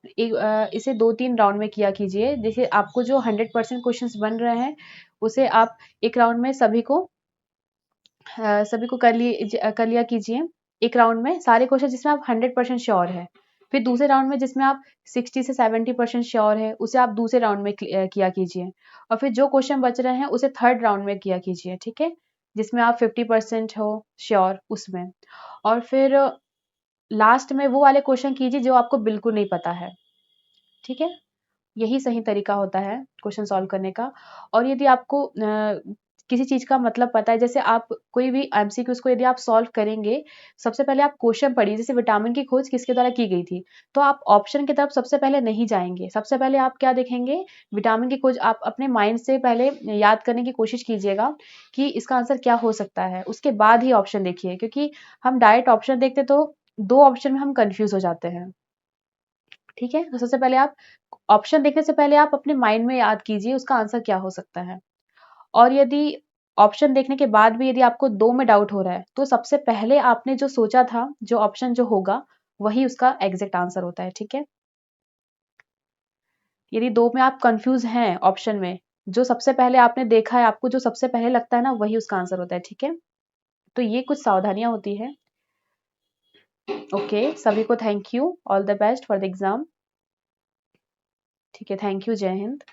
[SPEAKER 1] इसे 2-3 राउंड में किया कीजिए। जैसे आपको जो 100% क्वेश्चंस बन रहे हैं उसे आप एक राउंड में सभी को कर लिया कीजिए। एक राउंड में सारे क्वेश्चन जिसमें आप 100% श्योर है, फिर दूसरे राउंड में जिसमें आप 60 से 70% श्योर है उसे आप दूसरे राउंड में किया कीजिए, और फिर जो क्वेश्चन बच रहे हैं उसे थर्ड राउंड में किया कीजिए। ठीक है, जिसमें आप 50% हो श्योर उसमें, और फिर लास्ट में वो वाले क्वेश्चन कीजिए जो आपको बिल्कुल नहीं पता है। ठीक है, यही सही तरीका होता है क्वेश्चन सॉल्व करने का। और यदि आपको किसी चीज का मतलब पता है, जैसे आप कोई भी एमसीक्यूज को यदि आप सॉल्व करेंगे, सबसे पहले आप क्वेश्चन पढ़िए। जैसे विटामिन की खोज किसके द्वारा की गई थी, तो आप ऑप्शन की तरफ सबसे पहले नहीं जाएंगे। सबसे पहले आप क्या देखेंगे, विटामिन की खोज आप अपने माइंड से पहले याद करने की कोशिश कीजिएगा कि इसका आंसर क्या हो सकता है, उसके बाद ही ऑप्शन देखिए, क्योंकि हम डायरेक्ट ऑप्शन देखते तो 2 ऑप्शन में हम कंफ्यूज हो जाते हैं। ठीक है, तो सबसे पहले आप ऑप्शन देखने से पहले आप अपने माइंड में याद कीजिए उसका आंसर क्या हो सकता है। और यदि ऑप्शन देखने के बाद भी यदि आपको 2 में डाउट हो रहा है, तो सबसे पहले आपने जो सोचा था, जो ऑप्शन जो होगा वही उसका एग्जैक्ट आंसर होता है। ठीक है, यदि 2 में आप कंफ्यूज हैं ऑप्शन में, जो सबसे पहले आपने देखा है, आपको जो सबसे पहले लगता है ना, वही उसका आंसर होता है। ठीक है, तो ये कुछ सावधानियां होती है। ओके, सभी को thank you, all the best for the exam. ठीक है, थैंक यू, जय हिंद।